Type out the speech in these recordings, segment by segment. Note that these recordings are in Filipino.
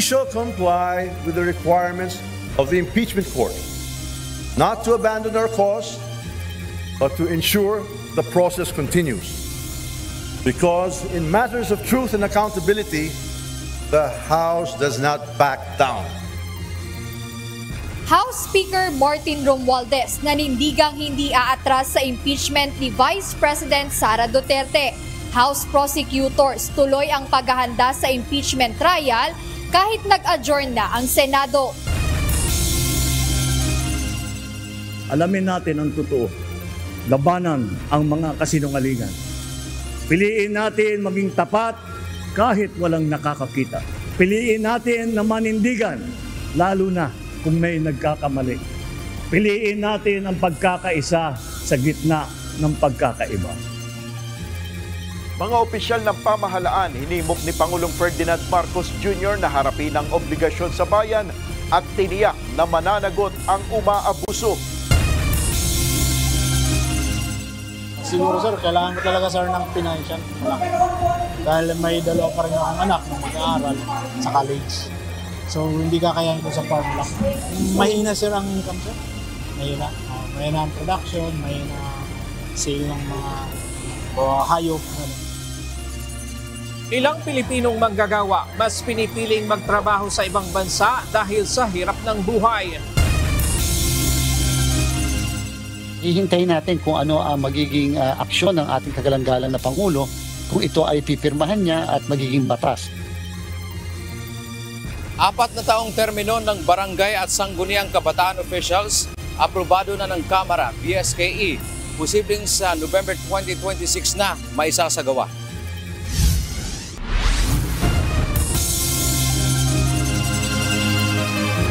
we shall comply with the requirements of the impeachment court, not to abandon our cause, but to ensure the process continues. Because in matters of truth and accountability, the House does not back down. House Speaker Martin Romualdez nanindigang hindi aatras sa impeachment ni Vice President Sara Duterte. House prosecutors tuloy ang paghahanda sa impeachment trial kahit nag-adjourn na ang Senado. Alamin natin ang totoo. Labanan ang mga kasinungalingan. Piliin natin maging tapat kahit walang nakakakita. Piliin natin na manindigan, lalo na kung may nagkakamali. Piliin natin ang pagkakaisa sa gitna ng pagkakaiba. Mga opisyal ng pamahalaan, hinimok ni Pangulong Ferdinand Marcos Jr. na harapin ang obligasyon sa bayan at tiniyak na mananagot ang umaabuso. Siguro sir, kailangan ko talaga sir ng financial. Dahil may dalawa pa rin akong anak na mag-aaral sa college. So hindi kakayanin ko sa farm lang. Mahina sir ang income sir. Mahina. Mahina ang production, mahina sale ng mga hayop. Ilang Pilipinong manggagawa mas pinipiling magtrabaho sa ibang bansa dahil sa hirap ng buhay. Hihintayin natin kung ano ang magiging aksyon ng ating kagalang-galang na Pangulo kung ito ay pipirmahan niya at magiging batas. 4 na taong termino ng barangay at sangguniang kabataan officials, aprobado na ng Kamara, BSKE. Posibleng sa November 2026 na maisasagawa.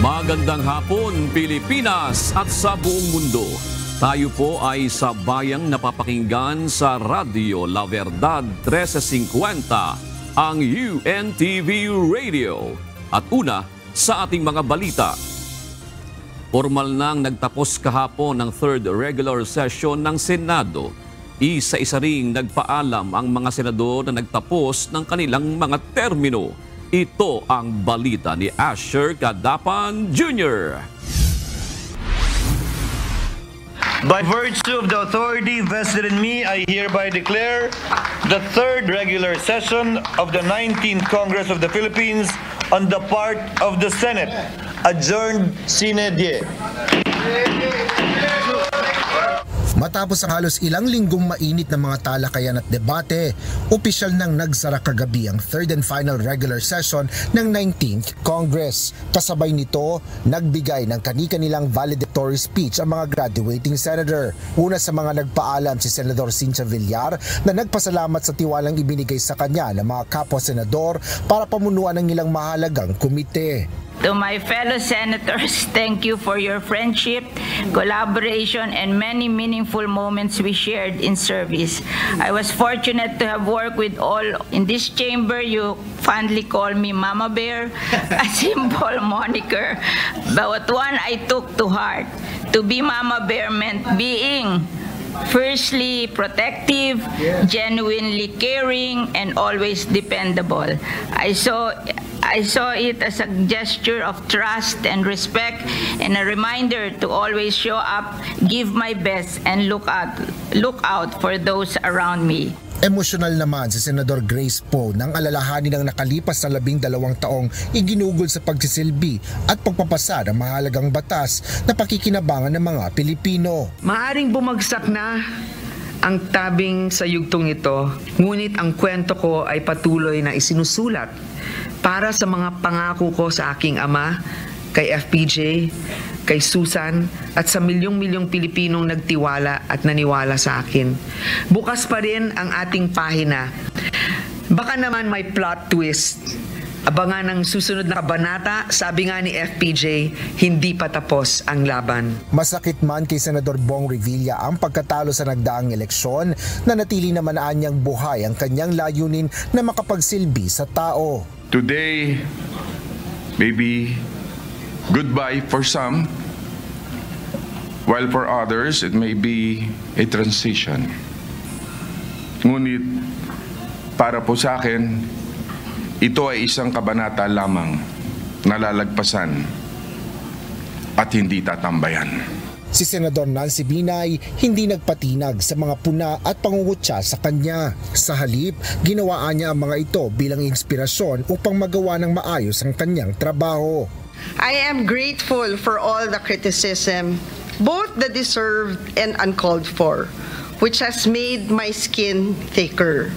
Magandang hapon, Pilipinas at sa buong mundo. Tayo po ay sa bayang napapakinggan sa Radio La Verdad 1350, ang UNTV Radio. At una sa ating mga balita. Formal nang nagtapos kahapon ng 3rd regular session ng Senado. Isa-isa ring nagpaalam ang mga senador na nagtapos ng kanilang mga termino. Ito ang balita ni Asher Cadapan Jr. By virtue of the authority vested in me, I hereby declare the 3rd regular session of the 19th Congress of the Philippines on the part of the Senate adjourned sine die. Matapos ang halos ilang linggong mainit na mga talakayan at debate, opisyal nang nagsara kagabi ang 3rd and final regular session ng 19th Congress. Kasabay nito, nagbigay ng kani-kanilang valedictory speech ang mga graduating senator. Una sa mga nagpaalam si Senador Cynthia Villar na nagpasalamat sa tiwalang ibinigay sa kanya ng mga kapwa-senador para pamunuan ng ilang mahalagang komite. To my fellow senators, thank you for your friendship, collaboration, and many meaningful moments we shared in service. I was fortunate to have worked with all. In this chamber, you fondly call me Mama Bear, a simple moniker, but one I took to heart. To be Mama Bear meant being firstly protective, genuinely caring, and always dependable. I saw it as a gesture of trust and respect and a reminder to always show up, give my best, and look out for those around me. Emosyonal naman si Senador Grace Poe nang alalahanin ang nakalipas na 12 taong iginugol sa pagsisilbi at pagpapasa ng mahalagang batas na pakikinabangan ng mga Pilipino. Maaring bumagsak na ang tabing sa yugtong ito, ngunit ang kwento ko ay patuloy na isinusulat para sa mga pangako ko sa aking ama, kay FPJ, kay Susan, at sa milyong-milyong Pilipinong nagtiwala at naniwala sa akin. Bukas pa rin ang ating pahina. Baka naman may plot twist. Abangan ang susunod na kabanata, sabi nga ni FPJ, hindi pa tapos ang laban. Masakit man kay Senador Bong Revilla ang pagkatalo sa nagdaang eleksyon, na natili naman anyang buhay ang kanyang layunin na makapagsilbi sa tao. Today, maybe goodbye for some, while for others, it may be a transition. Ngunit, para po sa akin, ito ay isang kabanata lamang nalalagpasan at hindi tatambayan. Si Senador Nancy Binay hindi nagpatinag sa mga puna at pangungutya sa kanya. Sa halip, ginawaan niya ang mga ito bilang inspirasyon upang magawa ng maayos ang kanyang trabaho. I am grateful for all the criticism, both the deserved and uncalled for, which has made my skin thicker.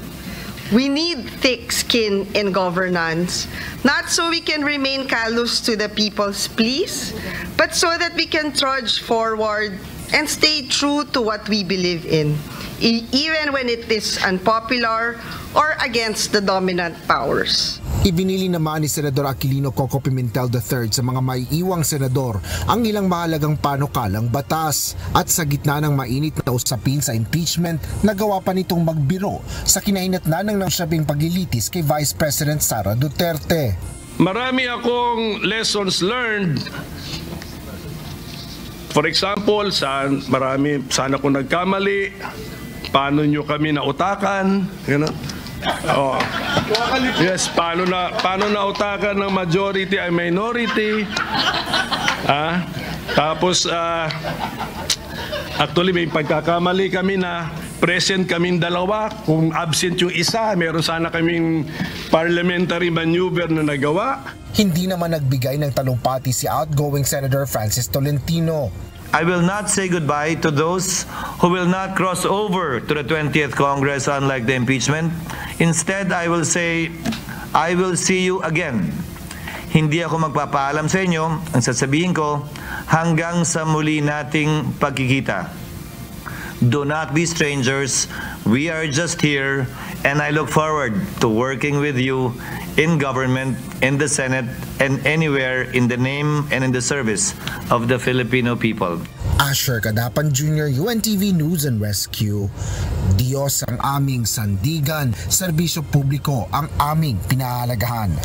We need thick skin in governance, not so we can remain callous to the people's pleas, but so that we can trudge forward and stay true to what we believe in, even when it is unpopular or against the dominant powers. Ibinili naman ni Senador Aquilino Coco Pimentel III sa mga maiiwang senador ang ilang mahalagang panukalang batas at sa gitna ng mainit na usapin sa impeachment, nagawa pa nitong magbiro sa kinahinatnan ng nasyabing paglilitis kay Vice President Sara Duterte. Marami akong lessons learned. For example, sana ko nagkamali, paano nyo kami nautakan, oh. Yes, paano nautakan ng majority ay minority. Tapos actually may pagkakamali kami na present kaming dalawa. Kung absent yung isa, meron sana kaming parliamentary maneuver na nagawa. Hindi naman nagbigay ng talumpati si outgoing Senator Francis Tolentino. I will not say goodbye to those who will not cross over to the 20th Congress unlike the impeachment. Instead, I will say, I will see you again. Hindi ako magpapaalam sa inyo. Ang sasabihin ko, hanggang sa muli nating pagkikita. Do not be strangers. We are just here, and I look forward to working with you in government, in the Senate, and anywhere in the name and in the service of the Filipino people. Asher Cadapan Jr., UNTV News and Rescue. Diyos ang aming sandigan, serbisyo publiko ang aming pinahalagahan.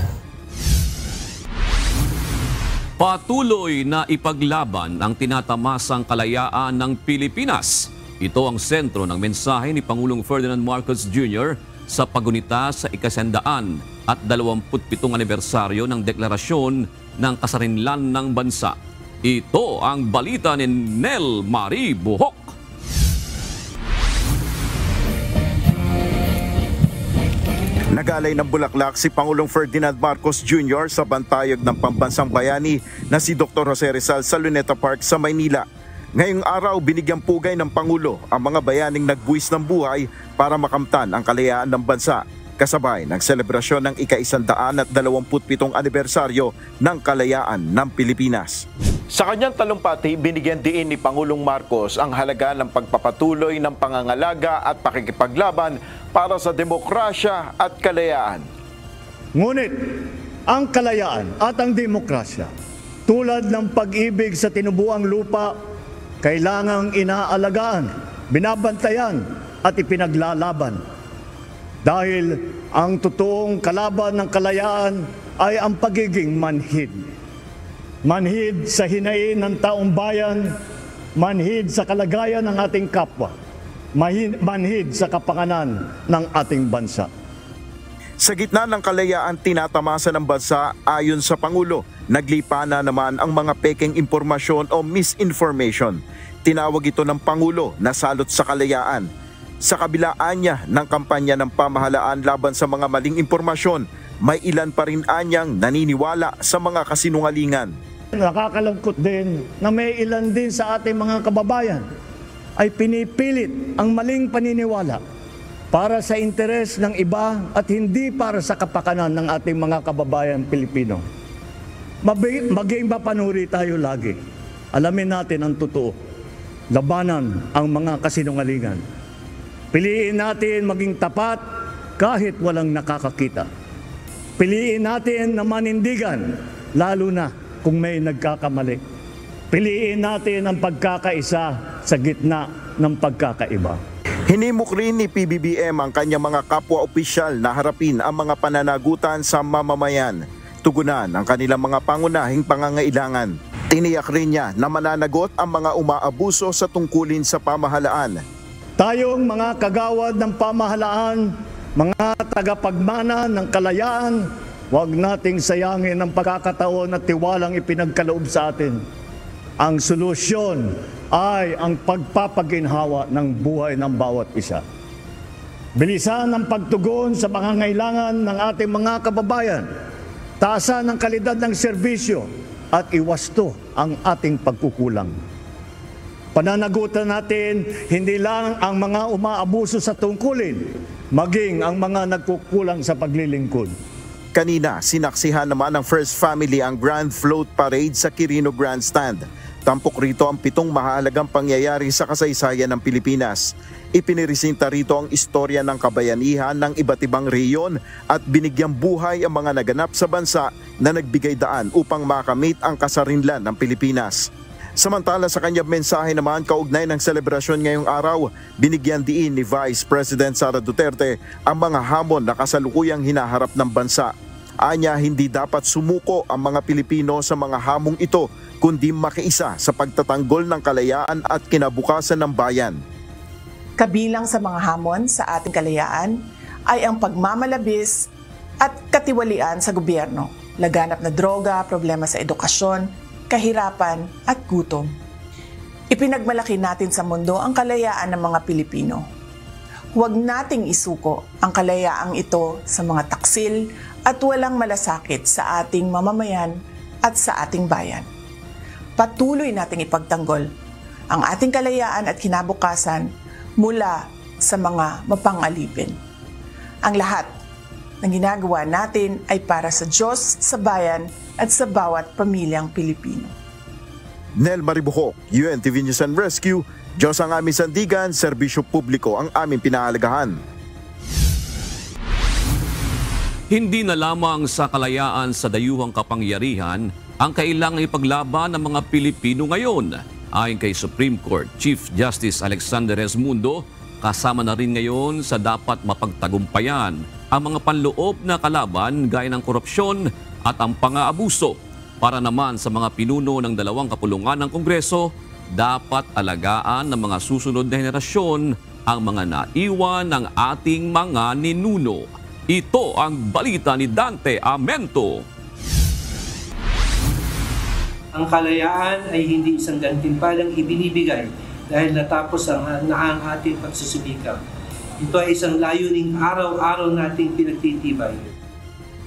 Patuloy na ipaglaban ang tinatamasang kalayaan ng Pilipinas. Ito ang sentro ng mensahe ni Pangulong Ferdinand Marcos Jr. sa pagunita sa ikasandaan at 27 anibersaryo ng deklarasyon ng kasarinlan ng bansa. Ito ang balita ni Nel Marie Buhok. Nagalay ng bulaklak si Pangulong Ferdinand Marcos Jr. sa bantayog ng pambansang bayani na si Dr. Jose Rizal sa Luneta Park sa Maynila. Ngayong araw, binigyang pugay ng Pangulo ang mga bayaning nagbuwis ng buhay para makamtan ang kalayaan ng bansa, kasabay ng selebrasyon ng ika-127 anibersaryo ng kalayaan ng Pilipinas. Sa kanyang talumpati, binigyan diin ni Pangulong Marcos ang halaga ng pagpapatuloy ng pangangalaga at pakikipaglaban para sa demokrasya at kalayaan. Ngunit ang kalayaan at ang demokrasya, tulad ng pag-ibig sa tinubuang lupa, kailangang inaalagaan, binabantayan at ipinaglalaban. Dahil ang totoong kalaban ng kalayaan ay ang pagiging manhid. Manhid sa hinain ng taong bayan, manhid sa kalagayan ng ating kapwa, manhid sa kapanganan ng ating bansa. Sa gitna ng kalayaan tinatamasa ng bansa, ayon sa Pangulo, naglipa na naman ang mga peking impormasyon o misinformation. Tinawag ito ng Pangulo na salot sa kalayaan. Sa kabilaan niya ng kampanya ng pamahalaan laban sa mga maling impormasyon, may ilan pa rin anyang naniniwala sa mga kasinungalingan. Nakakalungkot din na may ilan din sa ating mga kababayan ay pinipilit ang maling paniniwala para sa interes ng iba at hindi para sa kapakanan ng ating mga kababayan Pilipino. Maging mapanuri tayo lagi. Alamin natin ang totoo. Labanan ang mga kasinungalingan. Piliin natin maging tapat kahit walang nakakakita. Piliin natin na manindigan, lalo na kung may nagkakamali. Piliin natin ang pagkakaisa sa gitna ng pagkakaiba. Hinimok rin ni PBBM ang kanyang mga kapwa-opisyal na harapin ang mga pananagutan sa mamamayan, tugunan ang kanilang mga pangunahing pangangailangan. Tiniyak rin niya na mananagot ang mga umaabuso sa tungkulin sa pamahalaan. Tayong mga kagawad ng pamahalaan, mga tagapagmana ng kalayaan, Huwag nating sayangin ang pagkakataon at tiwalang ipinagkaloob sa atin. Ang solusyon ay ang pagpapaginhawa ng buhay ng bawat isa. Bilisan ang pagtugon sa pangangailangan ng ating mga kababayan. Taasan ang kalidad ng serbisyo at iwasto ang ating pagkukulang. Pananagutan natin hindi lang ang mga umaabuso sa tungkulin, maging ang mga nagkukulang sa paglilingkod. Kanina, sinaksihan naman ng First Family ang Grand Float Parade sa Quirino Grandstand. Tampok rito ang 7 mahalagang pangyayari sa kasaysayan ng Pilipinas. Ipiniresinta rito ang istorya ng kabayanihan ng iba't ibang rehiyon at binigyang buhay ang mga naganap sa bansa na nagbigay daan upang makamit ang kasarinlan ng Pilipinas. Samantala sa kanyang mensahe naman kaugnay ng selebrasyon ngayong araw, binigyan diin ni Vice President Sara Duterte ang mga hamon na kasalukuyang hinaharap ng bansa. Anya, hindi dapat sumuko ang mga Pilipino sa mga hamong ito, kundi makiisa sa pagtatanggol ng kalayaan at kinabukasan ng bayan. Kabilang sa mga hamon sa ating kalayaan ay ang pagmamalabis at katiwalian sa gobyerno, laganap na droga, problema sa edukasyon, kahirapan at gutom. Ipinagmalaki natin sa mundo ang kalayaan ng mga Pilipino. Huwag nating isuko ang kalayaang ito sa mga taksil at walang malasakit sa ating mamamayan at sa ating bayan. Patuloy nating ipagtanggol ang ating kalayaan at kinabukasan mula sa mga mapangalipin. Ang lahat ng ginagawa natin ay para sa Diyos, sa bayan, at sa bawat pamilyang Pilipino. Nel Maribuhok, UNTV News and Rescue, Diyos ang aming sandigan, serbisyo publiko ang aming pinahalagahan. Hindi na lamang sa kalayaan sa dayuhang kapangyarihan ang kailangang ipaglaban ng mga Pilipino ngayon. Ayon kay Supreme Court Chief Justice Alexander Esmundo, kasama na rin ngayon sa dapat mapagtagumpayan ang mga panloob na kalaban gaya ng korupsyon at ang pang-aabuso. Para naman sa mga pinuno ng 2 kapulungan ng Kongreso, dapat alagaan ng mga susunod na henerasyon ang mga naiwan ng ating mga ninuno. Ito ang balita ni Dante Amento. Ang kalayaan ay hindi isang gantimpalang ibinibigay dahil natapos ang ating pagsusumikap. Ito ay isang layuning araw-araw nating pinagtitibay.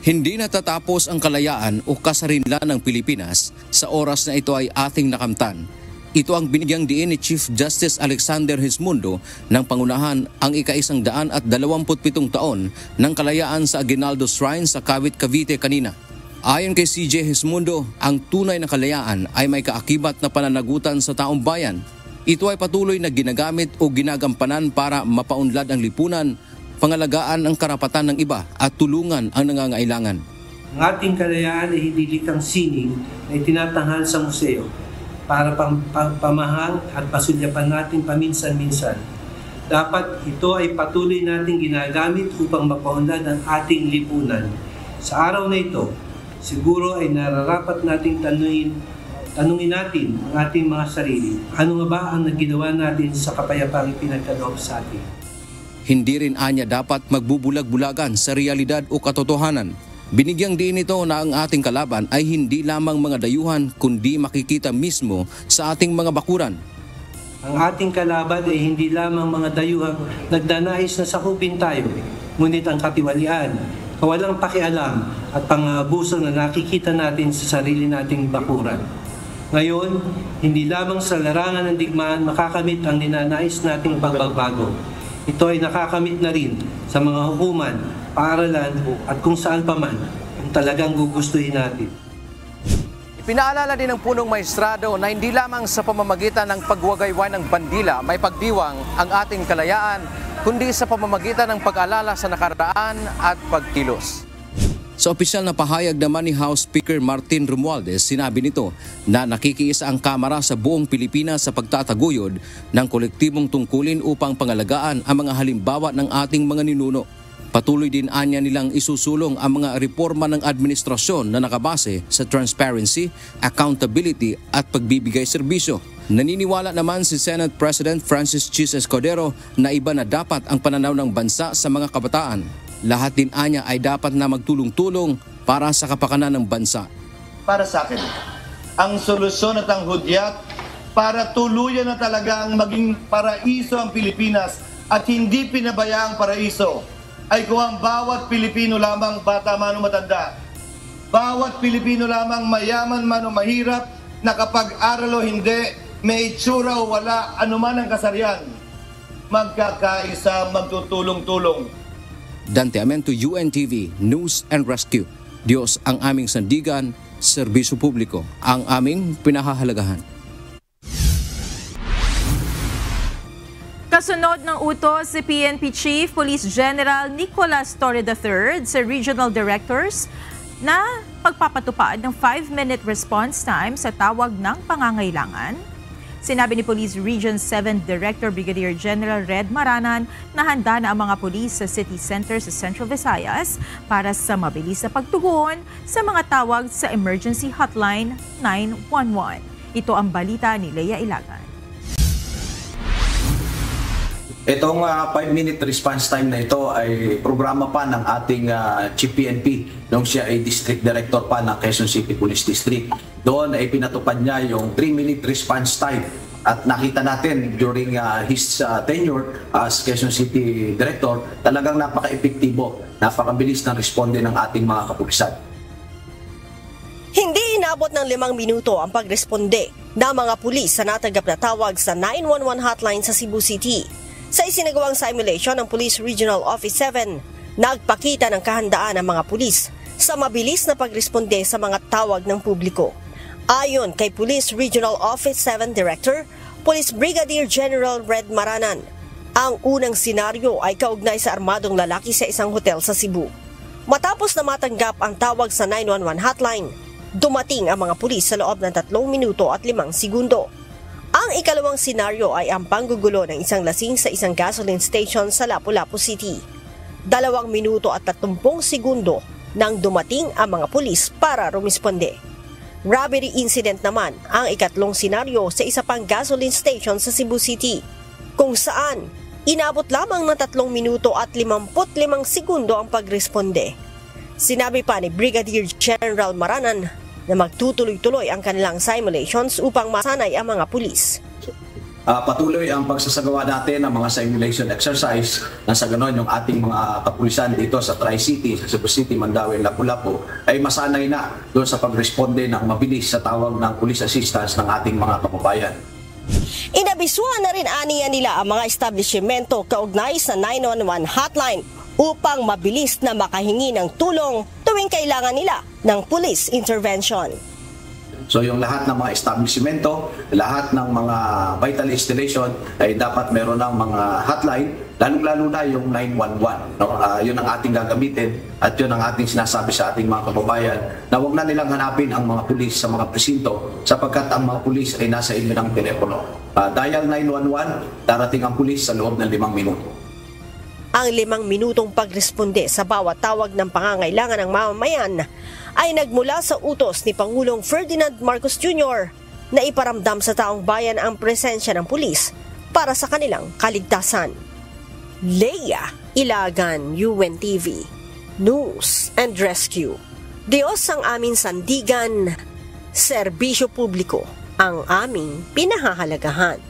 Hindi natatapos ang kalayaan o kasarinlan ng Pilipinas sa oras na ito ay ating nakamtan. Ito ang binigyang diin ni Chief Justice Alexander Esmundo ng pangunahan ang ika-127 taon ng kalayaan sa Aguinaldo Shrine sa Kawit, Cavite kanina. Ayon kay CJ Esmundo, ang tunay na kalayaan ay may kaakibat na pananagutan sa taong bayan. Ito ay patuloy na ginagamit o ginagampanan para mapaunlad ang lipunan, pangalagaan ang karapatan ng iba at tulungan ang nangangailangan. Ang ating kalayaan ay hindi likang sining na itinatanghal sa museo para pamahal at pasulyapan natin paminsan-minsan. Dapat ito ay patuloy nating ginagamit upang mapaunlad ang ating lipunan. Sa araw na ito, siguro ay nararapat nating tanungin natin ang ating mga sarili. Ano nga ba ang naginawa natin sa kapayapaang ipinagkaloob sa atin? Hindi rin anya dapat magbubulag-bulagan sa realidad o katotohanan. Binigyang diin ito na ang ating kalaban ay hindi lamang mga dayuhan kundi makikita mismo sa ating mga bakuran. Ang ating kalaban ay hindi lamang mga dayuhan nagdanais na sakupin tayo, ngunit ang katiwalian, kawalang pakialam at pang-aabuso na nakikita natin sa sarili nating bakuran. Ngayon, hindi lamang sa larangan ng digmaan makakamit ang ninanais nating pagbabago. Ito ay nakakamit na rin sa mga hukuman, paaralan at kung saan pa man kung talagang gugustuhin natin. Pinaalala din ng punong maestrado na hindi lamang sa pamamagitan ng pagwagayway ng bandila may pagdiwang ang ating kalayaan, kundi sa pamamagitan ng pag-alala sa nakaraan at pagkilos. Sa opisyal na pahayag naman ni House Speaker Martin Romualdez, sinabi nito na nakikiisa ang Kamara sa buong Pilipinas sa pagtataguyod ng kolektibong tungkulin upang pangalagaan ang mga halimbawa ng ating mga ninuno. Patuloy din anya nilang isusulong ang mga reforma ng administrasyon na nakabase sa transparency, accountability at pagbibigay serbisyo. Naniniwala naman si Senate President Francis Chis Escudero na iba na dapat ang pananaw ng bansa sa mga kabataan. Lahat din anya ay dapat na magtulong-tulong para sa kapakanan ng bansa. Para sa akin, ang solusyon at ang hudyat para tuluyan na talaga ang maging paraiso ang Pilipinas at hindi pinabayaang paraiso ay kung ang bawat Pilipino lamang, bata man o matanda, bawat Pilipino lamang, mayaman man o mahirap, nakapag-aral o hindi, may itsura o wala, anuman ang kasarian, magkakaisa, magtutulong-tulong. Dante Amento, UNTV, News and Rescue. Diyos ang aming sandigan, serbisyo publiko ang aming pinahahalagahan. Kasunod ng utos si PNP Chief Police General Nicolas Torre III sa regional directors na pagpapatupad ng 5-minute response time sa tawag ng pangangailangan. Sinabi ni Police Region 7 Director Brigadier General Red Maranan na handa na ang mga pulis sa city center sa Central Visayas para sa mabilis na pagtugon sa mga tawag sa emergency hotline 911. Ito ang balita ni Leia Ilagan. Itong 5-minute response time na ito ay programa pa ng ating Chief PNP nung siya ay District Director pa ng Quezon City Police District. Doon ay pinatupad niya yung 3-minute response time at nakita natin during his tenure as Quezon City Director, talagang napaka-epektibo, napakabilis ng responde ng ating mga kapulisan. Hindi inabot ng 5 minuto ang pagresponde ng mga pulis sa natanggap na tawag sa 911 hotline sa Cebu City. Sa isinagawang simulation ng Police Regional Office 7, nagpakita ng kahandaan ng mga pulis sa mabilis na pagresponde sa mga tawag ng publiko. Ayon kay Police Regional Office 7 Director, Police Brigadier General Red Maranan, ang unang senaryo ay kaugnay sa armadong lalaki sa isang hotel sa Cebu. Matapos na matanggap ang tawag sa 911 hotline, dumating ang mga pulis sa loob ng 3 minuto at 5 segundo. Ang ikalawang senaryo ay ang panggugulo ng isang lasing sa isang gasoline station sa Lapu-Lapu City. 2 minuto at 30 segundo nang dumating ang mga pulis para rumisponde. Robbery incident naman ang ikatlong senaryo sa isa pang gasoline station sa Cebu City, kung saan inabot lamang ng 3 minuto at 55 segundo ang pagresponde. Sinabi pa ni Brigadier General Maranan na magtutuloy-tuloy ang kanilang simulations upang masanay ang mga pulis. Patuloy ang pagsasagawa natin ng mga simulation exercise na sa ganon yung ating mga kapulisan dito sa Tri-City, sa Cebu City, Mandaue, Lapu-Lapu ay masanay na doon sa pagresponde ng mabilis sa tawag ng police assistance ng ating mga kababayan. Inabisuhan na rin aniya nila ang mga establishmento kaugnay sa 911 hotline upang mabilis na makahingi ng tulong tuwing kailangan nila ng police intervention. So yung lahat ng mga establishmento, lahat ng mga vital installation ay dapat meron ng mga hotline, lalong-lalo na yung 911. No? Yun ang ating gagamitin at yun ang ating sinasabi sa ating mga kababayan na huwag na nilang hanapin ang mga pulis sa mga presinto sapagkat ang mga pulis ay nasa inyo ng telepono. Dial 911, darating ang pulis sa loob ng 5 minuto. Ang 5 minutong pagresponde sa bawat tawag ng pangangailangan ng mamamayan ay nagmula sa utos ni Pangulong Ferdinand Marcos Jr. na iparamdam sa taong bayan ang presensya ng pulis para sa kanilang kaligtasan. Leia Ilagan, UNTV, News and Rescue. Diyos ang aming sandigan, serbisyo publiko ang aming pinahahalagahan.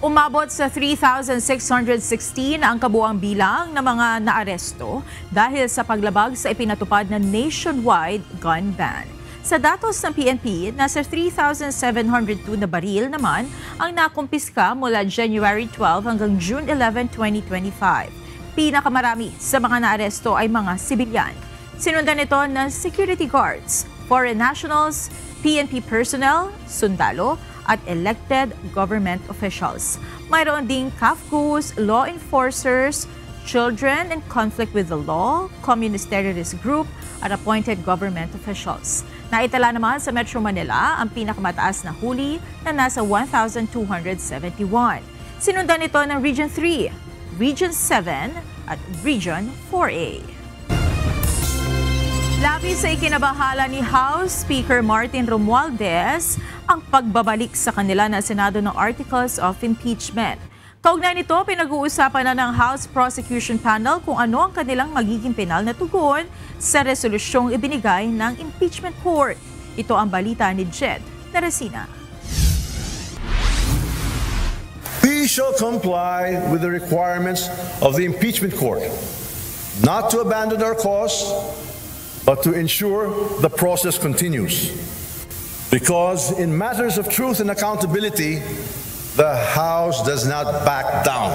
Umabot sa 3,616 ang kabuang bilang ng mga naaresto dahil sa paglabag sa ipinatupad na nationwide gun ban. Sa datos ng PNP, nasa 3,702 na baril naman ang nakumpiska mula January 12 hanggang June 11, 2025. Pinakamarami sa mga naaresto ay mga sibilyan. Sinundan ito ng security guards, foreign nationals, PNP personnel, sundalo, at elected government officials. Mayroon ding CAFCUs, law enforcers, children in conflict with the law, communist terrorist group, at appointed government officials. Naitala naman sa Metro Manila ang pinakamataas na huli na nasa 1,271. Sinundan ito ng Region 3, Region 7, at Region 4A. Labis sa ikinabahala ni House Speaker Martin Romualdez ang pagbabalik sa kanila na Senado ng Articles of Impeachment. Kaugnay nito, pinag-uusapan na ng House Prosecution Panel kung ano ang kanilang magiging penal na tugon sa resolusyong ibinigay ng impeachment court. Ito ang balita ni Jed Teresina. We shall comply with the requirements of the impeachment court, not to abandon our cause, but to ensure the process continues. Because in matters of truth and accountability, the House does not back down.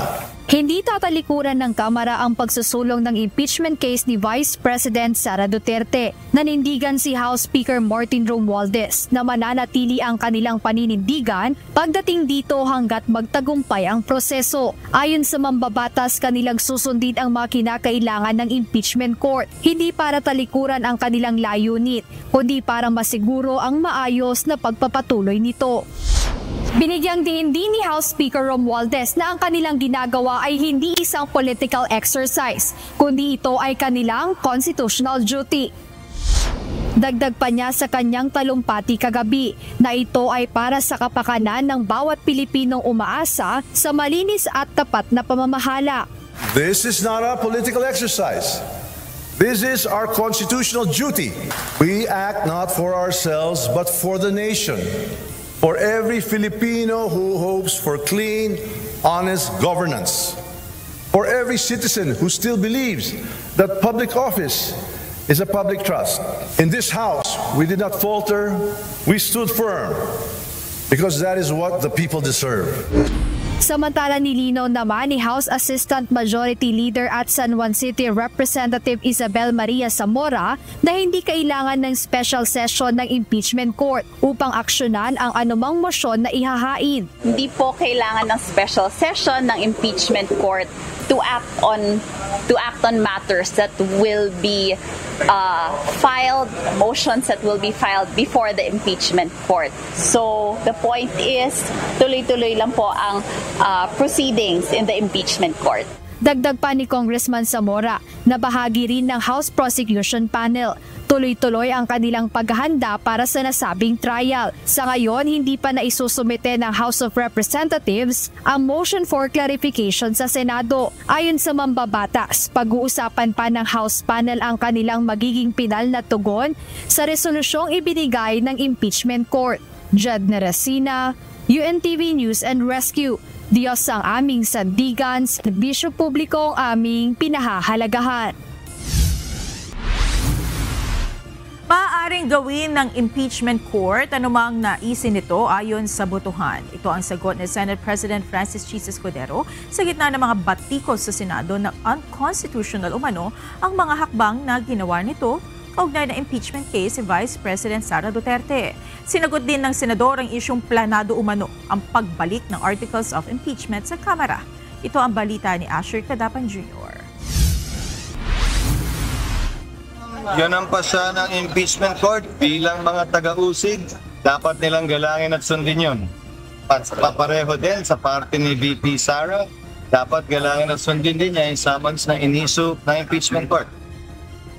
Hindi tatalikuran ng Kamara ang pagsusulong ng impeachment case ni Vice President Sara Duterte. Nanindigan si House Speaker Martin Romualdez na mananatili ang kanilang paninindigan pagdating dito hanggat magtagumpay ang proseso. Ayon sa mambabatas, kanilang susundin ang mga kinakailangan ng impeachment court. Hindi para talikuran ang kanilang layunin, kundi para masiguro ang maayos na pagpapatuloy nito. Binigyang diin din ni House Speaker Romualdez na ang kanilang ginagawa ay hindi isang political exercise, kundi ito ay kanilang constitutional duty. Dagdag pa niya sa kanyang talumpati kagabi na ito ay para sa kapakanan ng bawat Pilipinong umaasa sa malinis at tapat na pamamahala. This is not a political exercise. This is our constitutional duty. We act not for ourselves but for the nation. For every Filipino who hopes for clean, honest governance. For every citizen who still believes that public office is a public trust. In this House, we did not falter, we stood firm, because that is what the people deserve. Samantala nilinaw naman ni House Assistant Majority Leader at San Juan City Representative Isabel Maria Zamora na hindi kailangan ng special session ng impeachment court upang aksyonan ang anumang mosyon na ihahain. Hindi po kailangan ng special session ng impeachment court to act on matters that will be filed, motions that will be filed before the impeachment court. So the point is, tuloy-tuloy lang po ang proceedings in the impeachment court. Dagdag pa ni Congressman Zamora na bahagi rin ng House Prosecution Panel. Tuloy-tuloy ang kanilang paghahanda para sa nasabing trial. Sa ngayon, hindi pa naisusumite ng House of Representatives ang motion for clarification sa Senado. Ayon sa mambabatas, pag-uusapan pa ng House Panel ang kanilang magiging pinal na tugon sa resolusyong ibinigay ng impeachment court. Jed Teresina, UNTV News and Rescue. Diyos ang aming sandigan, serbisyo publiko ang aming pinahahalagahan. Maaaring gawin ng impeachment court anumang naisin nito ayon sa botohan. Ito ang sagot ni Senate President Francis Chis Escudero sa gitna ng mga batikos sa Senado na unconstitutional umano ang mga hakbang na ginawa nito kaugnay na impeachment case si Vice President Sara Duterte. Sinagot din ng senador ang isyong planado umano ang pagbalik ng articles of impeachment sa Kamara. Ito ang balita ni Asher Cadapan Jr. Yan ang pasya ng impeachment court bilang mga taga-usig. Dapat nilang galangin at sundin yun. Papareho din sa parte ni VP Sara. Dapat galangin at sundin din niya yung summons na iniso ng impeachment court.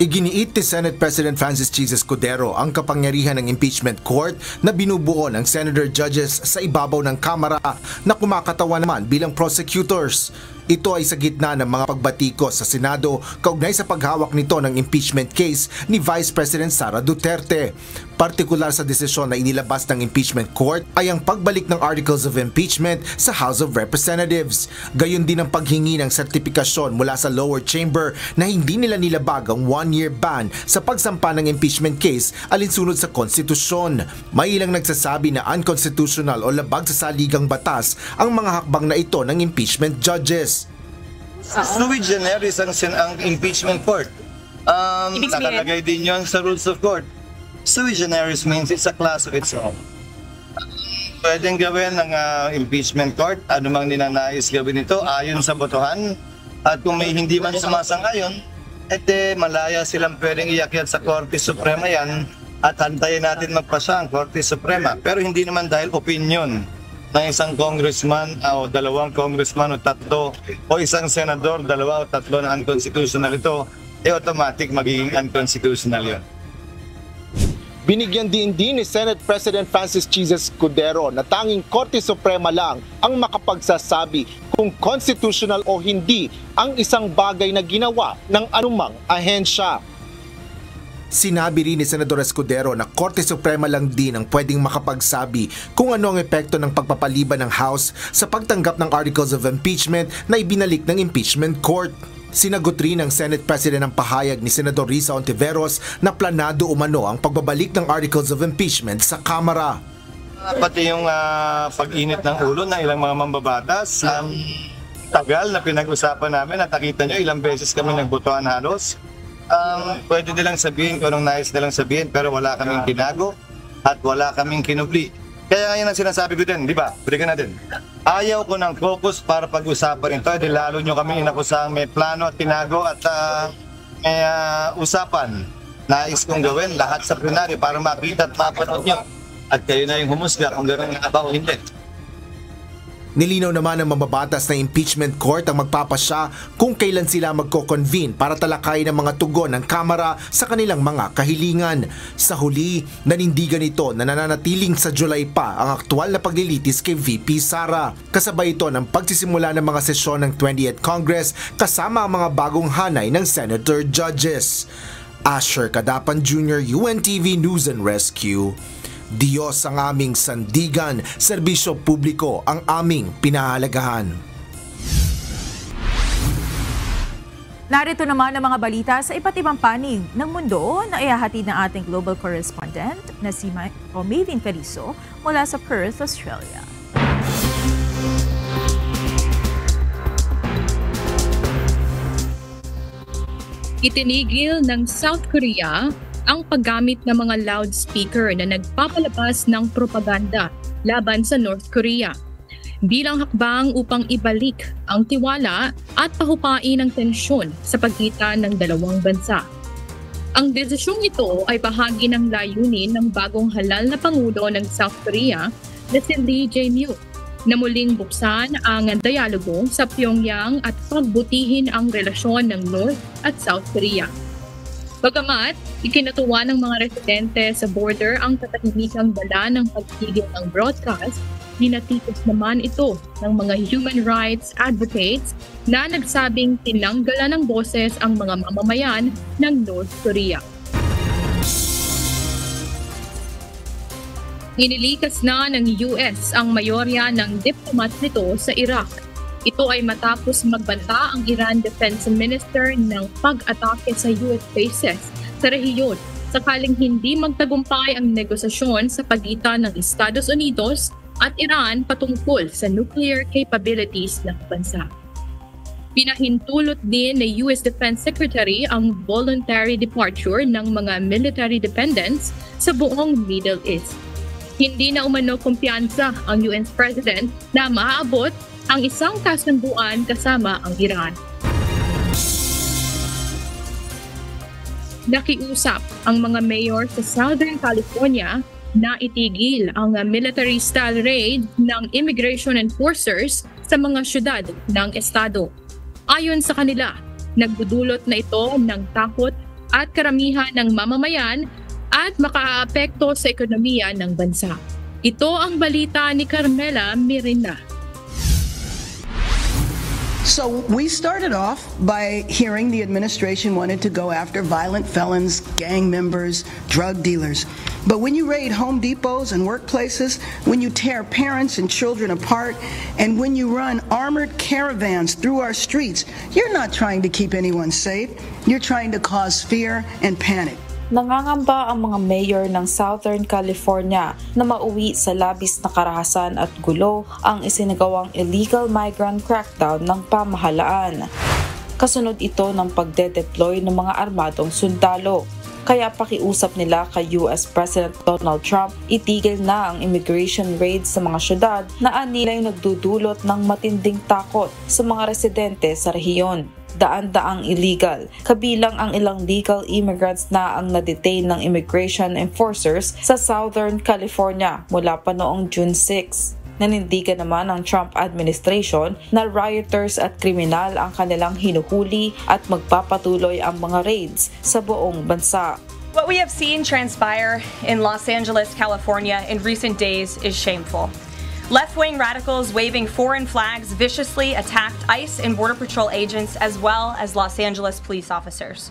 Iginiit ni Senate President Francis Chis Escudero ang kapangyarihan ng impeachment court na binubuo ng senator judges sa ibabaw ng Kamara na kumakatawa naman bilang prosecutors. Ito ay sa gitna ng mga pagbatikos sa Senado kaugnay sa paghawak nito ng impeachment case ni Vice President Sara Duterte. Partikular sa desisyon na inilabas ng impeachment court ay ang pagbalik ng articles of impeachment sa House of Representatives. Gayon din ang paghingi ng sertifikasyon mula sa lower chamber na hindi nila nilabag ang one-year ban sa pagsampa ng impeachment case alinsunod sa konstitusyon. May ilang nagsasabi na unconstitutional o labag sa saligang batas ang mga hakbang na ito ng impeachment judges. Sui generis ang impeachment court. Nakalagay din yun sa rules of court. Sui generis means it's a class of its own. Pwedeng gawin ng impeachment court anumang ninanais gawin ito ayon sa botohan. At kung may hindi man sumasang-ayon, malaya silang pwedeng iakyat sa Korte Suprema yan at hantayin natin magpasa ang Korte Suprema. Pero hindi naman dahil opinion ng isang congressman o dalawang congressman o tatlo o isang senador, dalawa o tatlo na unconstitutional ito, automatic magiging unconstitutional yun. Binigyan din ni Senate President Francis Chizas Escudero na tanging Korte Suprema lang ang makapagsasabi kung constitutional o hindi ang isang bagay na ginawa ng anumang ahensya. Sinabi rin ni Senador Escudero na Korte Suprema lang din ang pwedeng makapagsabi kung ano ang epekto ng pagpapaliban ng House sa pagtanggap ng articles of impeachment na ibinalik ng impeachment court. Sinagot rin ng Senate President ang pahayag ni Senador Risa Hontiveros na planado umano ang pagbabalik ng articles of impeachment sa Kamara. Pati yung pag-init ng ulo ng ilang mga mambabatas, tagal na pinag-usapan namin at nakita nyo ilang beses kami nagbotohan halos. Pwede nilang sabihin kung anong nais nilang sabihin pero wala kaming tinago at wala kaming kinubli. Kaya ngayon ang sinasabi ko din, di ba? Balikan natin. Ayaw ko ng focus para pag-usapan ito. Lalo nyo kami inakusang may plano at tinago at may usapan. Nais kong gawin lahat sa plenaryo para makita at mapanood nyo. At kayo na yung humusga kung gano'n nga ba o hindi. Nilinaw naman ng mambabatas na impeachment court ang magpapasya kung kailan sila magko-convene para talakayin ang mga tugon ng Kamara sa kanilang mga kahilingan. Sa huli, nanindigan ito na nananatiling sa July pa ang aktual na paglilitis kay VP Sara. Kasabay ito ng pagsisimula ng mga sesyon ng 20th Congress kasama ang mga bagong hanay ng Senator Judges. Asher Cadapan Jr., UNTV News and Rescue. Diyos ang aming sandigan, serbisyo publiko ang aming pinahalagahan. Narito naman ang mga balita sa iba't ibang panig ng mundo na ihahatid ng ating global correspondent na si Maven Feliso mula sa Perth, Australia. Itinigil ng South Korea ang paggamit ng mga loudspeaker na nagpapalabas ng propaganda laban sa North Korea bilang hakbang upang ibalik ang tiwala at pahupain ang tensyon sa pagitan ng dalawang bansa. Ang desisyong ito ay bahagi ng layunin ng bagong halal na Pangulo ng South Korea na si Lee Jae-myung na muling buksan ang dialogo sa Pyongyang at pagbutihin ang relasyon ng North at South Korea. Bagamat ikinatuwa ng mga residente sa border ang katahimikang dala ng pagtigil ng broadcast, ninatikos naman ito ng mga human rights advocates na nagsabing tinanggalan ng boses ang mga mamamayan ng North Korea. Inilikas na ng US ang mayorya ng diplomat nito sa Iraq. Ito ay matapos magbanta ang Iran Defense Minister ng pag-atake sa US bases sa rehiyon sakaling hindi magtagumpay ang negosasyon sa pagitan ng Estados Unidos at Iran patungkol sa nuclear capabilities ng bansa. Pinahintulot din ni US Defense Secretary ang voluntary departure ng mga military dependents sa buong Middle East. Hindi na umano kumpiyansa ang US President na maaabot ang isang kasunduan kasama ang Iran. Nakiusap ang mga mayor sa Southern California na itigil ang military-style raid ng immigration enforcers sa mga syudad ng estado. Ayon sa kanila, nagdudulot na ito ng takot at karamihan ng mamamayan at makaapekto sa ekonomiya ng bansa. Ito ang balita ni Carmela Miranda. So we started off by hearing the administration wanted to go after violent felons, gang members, drug dealers. But when you raid Home Depots and workplaces, when you tear parents and children apart, and when you run armored caravans through our streets, you're not trying to keep anyone safe. You're trying to cause fear and panic. Nangangamba ang mga mayor ng Southern California na mauwi sa labis na karahasan at gulo ang isinagawang illegal migrant crackdown ng pamahalaan. Kasunod ito ng pagde-deploy ng mga armadong sundalo. Kaya pakiusap nila kay US President Donald Trump itigil na ang immigration raids sa mga syudad na anilay nagdudulot ng matinding takot sa mga residente sa rehiyon. Daan-daang illegal, kabilang ang ilang legal immigrants na ang na-detain ng immigration enforcers sa Southern California mula pa noong June 6. Nanindigan naman ng Trump administration na rioters at kriminal ang kanilang hinuhuli at magpapatuloy ang mga raids sa buong bansa. What we have seen transpire in Los Angeles, California in recent days is shameful. Left-wing radicals waving foreign flags viciously attacked ICE and Border Patrol agents as well as Los Angeles police officers.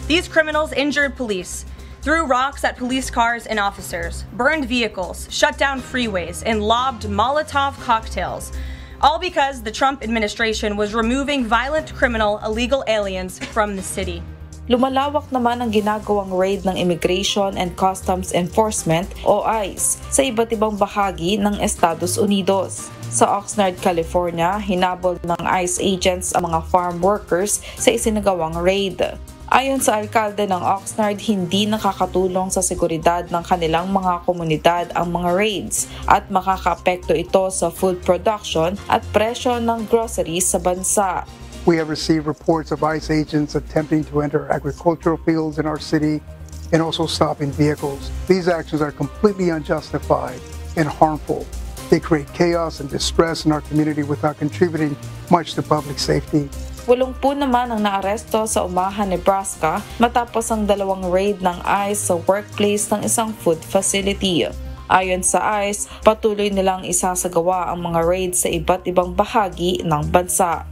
These criminals injured police, threw rocks at police cars and officers, burned vehicles, shut down freeways, and lobbed Molotov cocktails, all because the Trump administration was removing violent criminal illegal aliens from the city. Lumalawak naman ang ginagawang raid ng Immigration and Customs Enforcement o ICE sa iba't ibang bahagi ng Estados Unidos. Sa Oxnard, California, hinabol ng ICE agents ang mga farm workers sa isinagawang raid. Ayon sa alkalde ng Oxnard, hindi nakakatulong sa seguridad ng kanilang mga komunidad ang mga raids at makakaapekto ito sa food production at presyo ng groceries sa bansa. We have received reports of ICE agents attempting to enter agricultural fields in our city and also stopping vehicles. These actions are completely unjustified and harmful. They create chaos and distress in our community without contributing much to public safety. 80 naman ang naaresto sa Omaha, Nebraska matapos ang 2 raid ng ICE sa workplace ng isang food facility. Ayon sa ICE, patuloy nilang isasagawa ang mga raid sa iba't ibang bahagi ng bansa.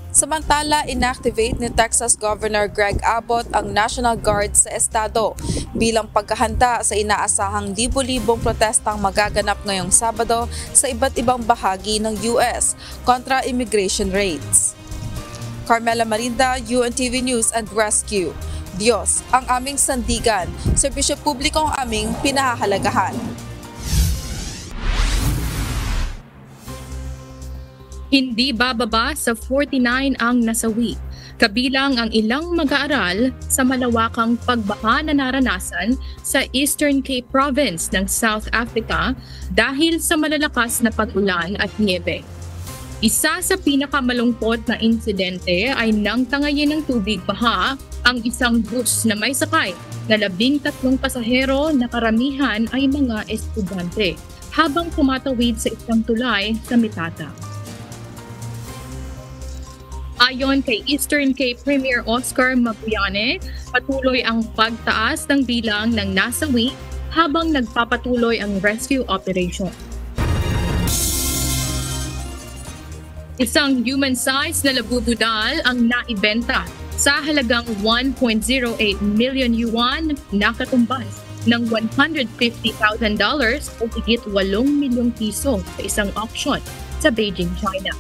Samantala, inactivate ni Texas Governor Greg Abbott ang National Guard sa estado bilang paghahanda sa inaasahang libo-libong protestang magaganap ngayong Sabado sa iba't ibang bahagi ng US kontra immigration raids. Carmela Marinda, UNTV News and Rescue. Diyos ang aming sandigan, serbisyo publiko ang aming pinahahalagahan. Hindi bababa sa 49 ang nasawi, kabilang ang ilang mag-aaral sa malawakang pagbaha na naranasan sa Eastern Cape Province ng South Africa dahil sa malalakas na pag-ulan at niebe. Isa sa pinakamalungkot na insidente ay nang tangayin ng tubig baha ang isang bus na may sakay na 13 pasahero na karamihan ay mga estudyante habang tumatawid sa isang tulay sa Mitata. Ayon kay Eastern Cape Premier Oscar Mabuyane, patuloy ang pagtaas ng bilang ng nasawi habang nagpapatuloy ang rescue operation. Isang human-sized na labubudal ang naibenta sa halagang 1.08 million yuan na katumbas ng $150,000 o higit 8 milyong piso sa isang auction sa Beijing, China.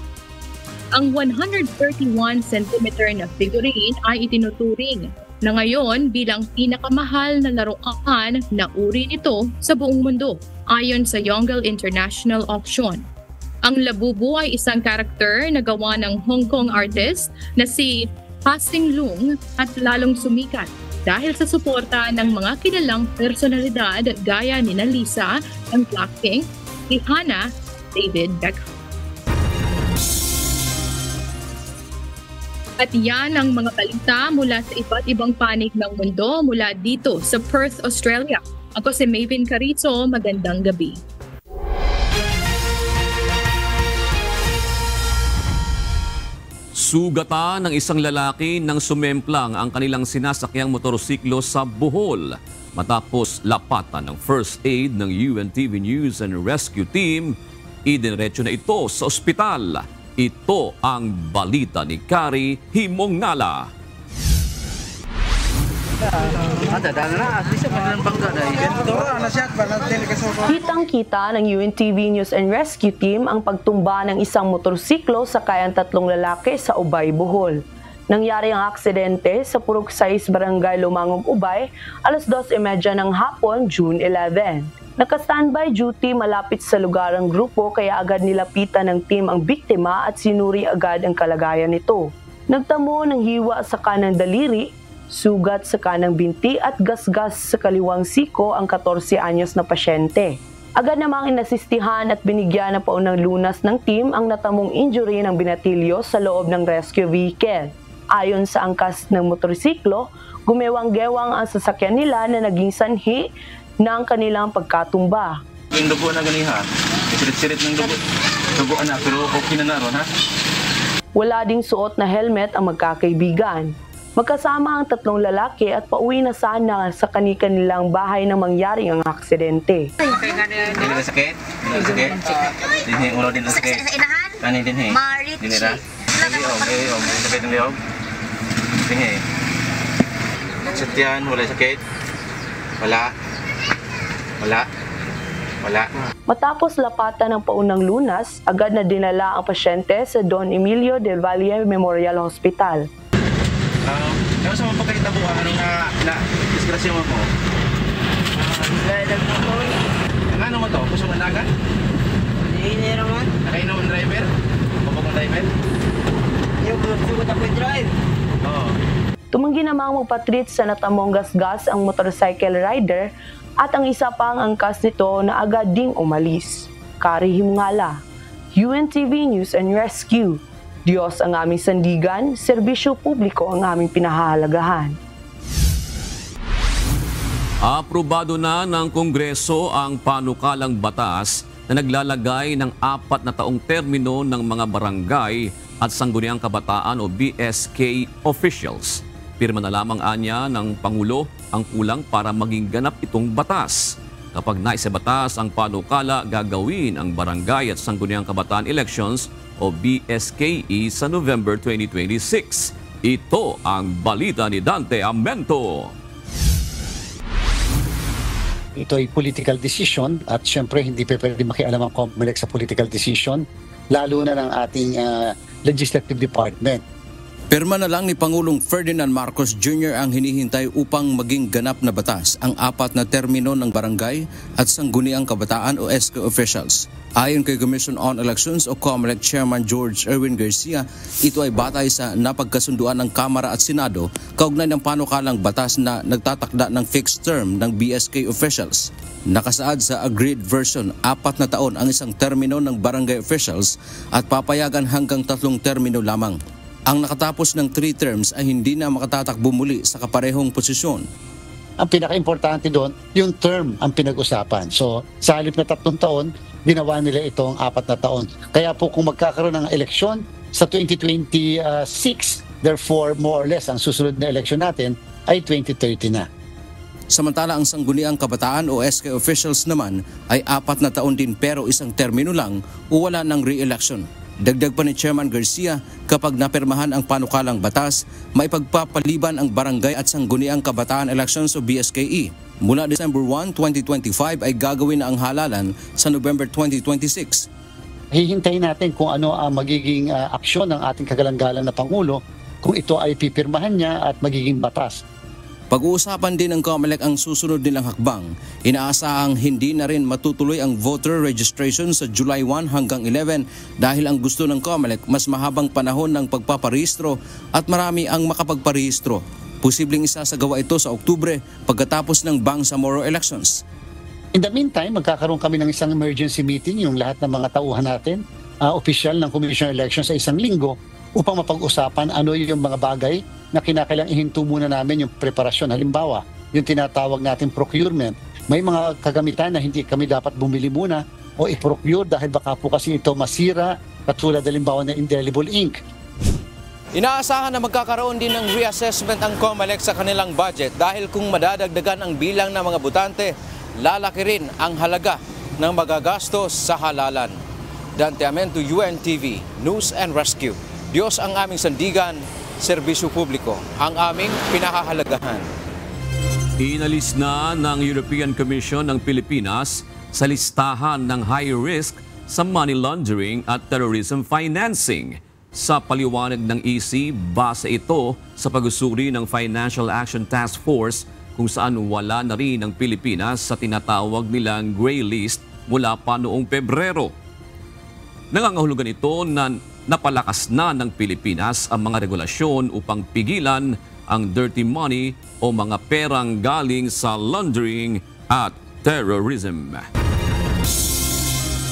Ang 131 cm na figurine ay itinuturing na ngayon bilang pinakamahal na laruan na uri nito sa buong mundo ayon sa Yongle International Auction. Ang labubu ay isang karakter na gawa ng Hong Kong artist na si Pasing Lung at lalong sumikat dahil sa suporta ng mga kilalang personalidad gaya ni Lisa ng Blackpink, Rihanna, David Beckham. At yan ang mga balita mula sa iba't ibang panig ng mundo mula dito sa Perth, Australia. Ako si Maven Carrizo, magandang gabi. Sugatan ng isang lalaki nang sumemplang ang kanilang sinasakyang motorsiklo sa Bohol. Matapos lapatan ng first aid ng UNTV News and Rescue Team, idiniretso na ito sa ospital. Ito ang balita ni Kari Himongala. Kitang-kita ng UNTV News and Rescue Team ang pagtumba ng isang motorsiklo sakay ang 3 lalaki sa Ubay, Bohol. Nangyari ang aksidente sa Purok 6 Barangay Lumangog, Ubay, alas 2:30 ng hapon, June 11. Naka-standby duty malapit sa lugar ang grupo kaya agad nilapitan ng team ang biktima at sinuri agad ang kalagayan nito. Nagtamo ng hiwa sa kanang daliri, sugat sa kanang binti at gasgas sa kaliwang siko ang 14 anyos na pasyente. Agad namang inasistihan at binigyan ng paunang lunas ng team ang natamong injury ng binatilyo sa loob ng rescue vehicle. Ayon sa angkas ng motorsiklo, gumewang-gewang ang sasakyan nila na naging sanhi ng kanilang pagkatumba. Yung dugo na ganiha, sirit-sirit ng dugo na, pero okay na naroon ha? Wala ding suot na helmet ang magkakaibigan. Magkasama ang tatlong lalaki at pauwi na sana sa kanilang bahay nang mangyari ang aksidente. Dili na sakit? Dili sakit? Dinhi ulo din na sakit. Sa inahan? Kani dinhi. Dinhi ra. Okay, sakit ng liog. Dinhi. Setian wala sakit. Wala. Matapos lapatan ng paunang lunas, agad na dinala ang pasyente sa Don Emilio del Valle Memorial Hospital. Ano sa mga pagkakitabuan na diskrasyon mo? Ano mo to? Gusto mo nagan? Hindi naman. Nakainom ang driver? Kapag ang driver? Yung gusto ko drive. Oo. Tumanggi namang magpatreat sa natamong gasgas ang motorcycle rider at ang isa pang angkas nito na agad ding umalis. Kari Himngala, UNTV News and Rescue. Diyos ang aming sandigan, serbisyo publiko ang aming pinahahalagahan. Aprobado na ng Kongreso ang panukalang batas na naglalagay ng 4 na taong termino ng mga barangay at sangguniang kabataan o BSK officials. Pirma na lamang anya ng Pangulo ang kulang para maging ganap itong batas. Kapag naisabatas ang panukala, gagawin ang barangay at sangguniang kabataan elections o BSKE sa November 2026. Ito ang balita ni Dante Amento. Ito ay political decision at syempre hindi pwede makialam ang COMELEC sa political decision, lalo na ng ating legislative department. Pirma na lang ni Pangulong Ferdinand Marcos Jr. ang hinihintay upang maging ganap na batas ang 4 na termino ng barangay at sangguniang kabataan o SK officials. Ayon kay Commission on Elections o COMELEC Chairman George Erwin Garcia, ito ay batay sa napagkasunduan ng Kamara at Senado kaugnay ng panukalang batas na nagtatakda ng fixed term ng BSK officials. Nakasaad sa agreed version, 4 na taon ang isang termino ng barangay officials at papayagan hanggang 3 termino lamang. Ang nakatapos ng 3 terms ay hindi na makatatakbo muli sa kaparehong posisyon. Ang pinaka-importante doon, yung term ang pinag-usapan. So, sa halip na 3 taon, ginawa nila itong 4 na taon. Kaya po kung magkakaroon ng eleksyon sa 2026, therefore more or less ang susunod na eleksyon natin ay 2030 na. Samantala ang sangguniang kabataan o SK officials naman ay 4 na taon din pero isang termino lang o wala ng re-election. Dagdag pa ni Chairman Garcia, kapag napirmahan ang panukalang batas, maipagpapaliban ang barangay at sangguniang kabataan elections o BSKE. Mula December 1, 2025 ay gagawin na ang halalan sa November 2026. Hihintayin natin kung ano ang magiging aksyon ng ating kagalang-galang na Pangulo kung ito ay pipirmahan niya at magiging batas. Pag-uusapan din ng COMELEC ang susunod nilang hakbang. Inaasahang hindi na rin matutuloy ang voter registration sa July 1 hanggang 11 dahil ang gusto ng COMELEC mas mahabang panahon ng pagpaparehistro at marami ang makapagparehistro. Posibleng isasagawa ito sa Oktubre pagkatapos ng Bangsamoro elections. In the meantime, magkakaroon kami ng isang emergency meeting, yung lahat ng mga tauhan natin, opisyal ng Commission on Elections sa 1 linggo upang mapag-usapan ano yung mga bagay na kinakailangang ihinto muna namin yung preparasyon. Halimbawa, yung tinatawag natin procurement. May mga kagamitan na hindi kami dapat bumili muna o i-procure dahil baka po kasi ito masira, katulad halimbawa ng indelible ink. Inaasahan na magkakaroon din ng reassessment ang COMELEC sa kanilang budget dahil kung madadagdagan ang bilang ng mga botante, lalaki rin ang halaga ng magagastos sa halalan. Dante Amento, UNTV, News and Rescue. Diyos ang aming sandigan, serbisyo publiko ang aming pinahahalagahan. Inalis na ng European Commission ng Pilipinas sa listahan ng high risk sa money laundering at terrorism financing. Sa paliwanag ng EC, base ito sa pag-usuri ng Financial Action Task Force kung saan wala na rin ang Pilipinas sa tinatawag nilang gray list mula pa noong Pebrero. Nangangahulugan ito na napalakas na ng Pilipinas ang mga regulasyon upang pigilan ang dirty money o mga perang galing sa laundering at terrorism.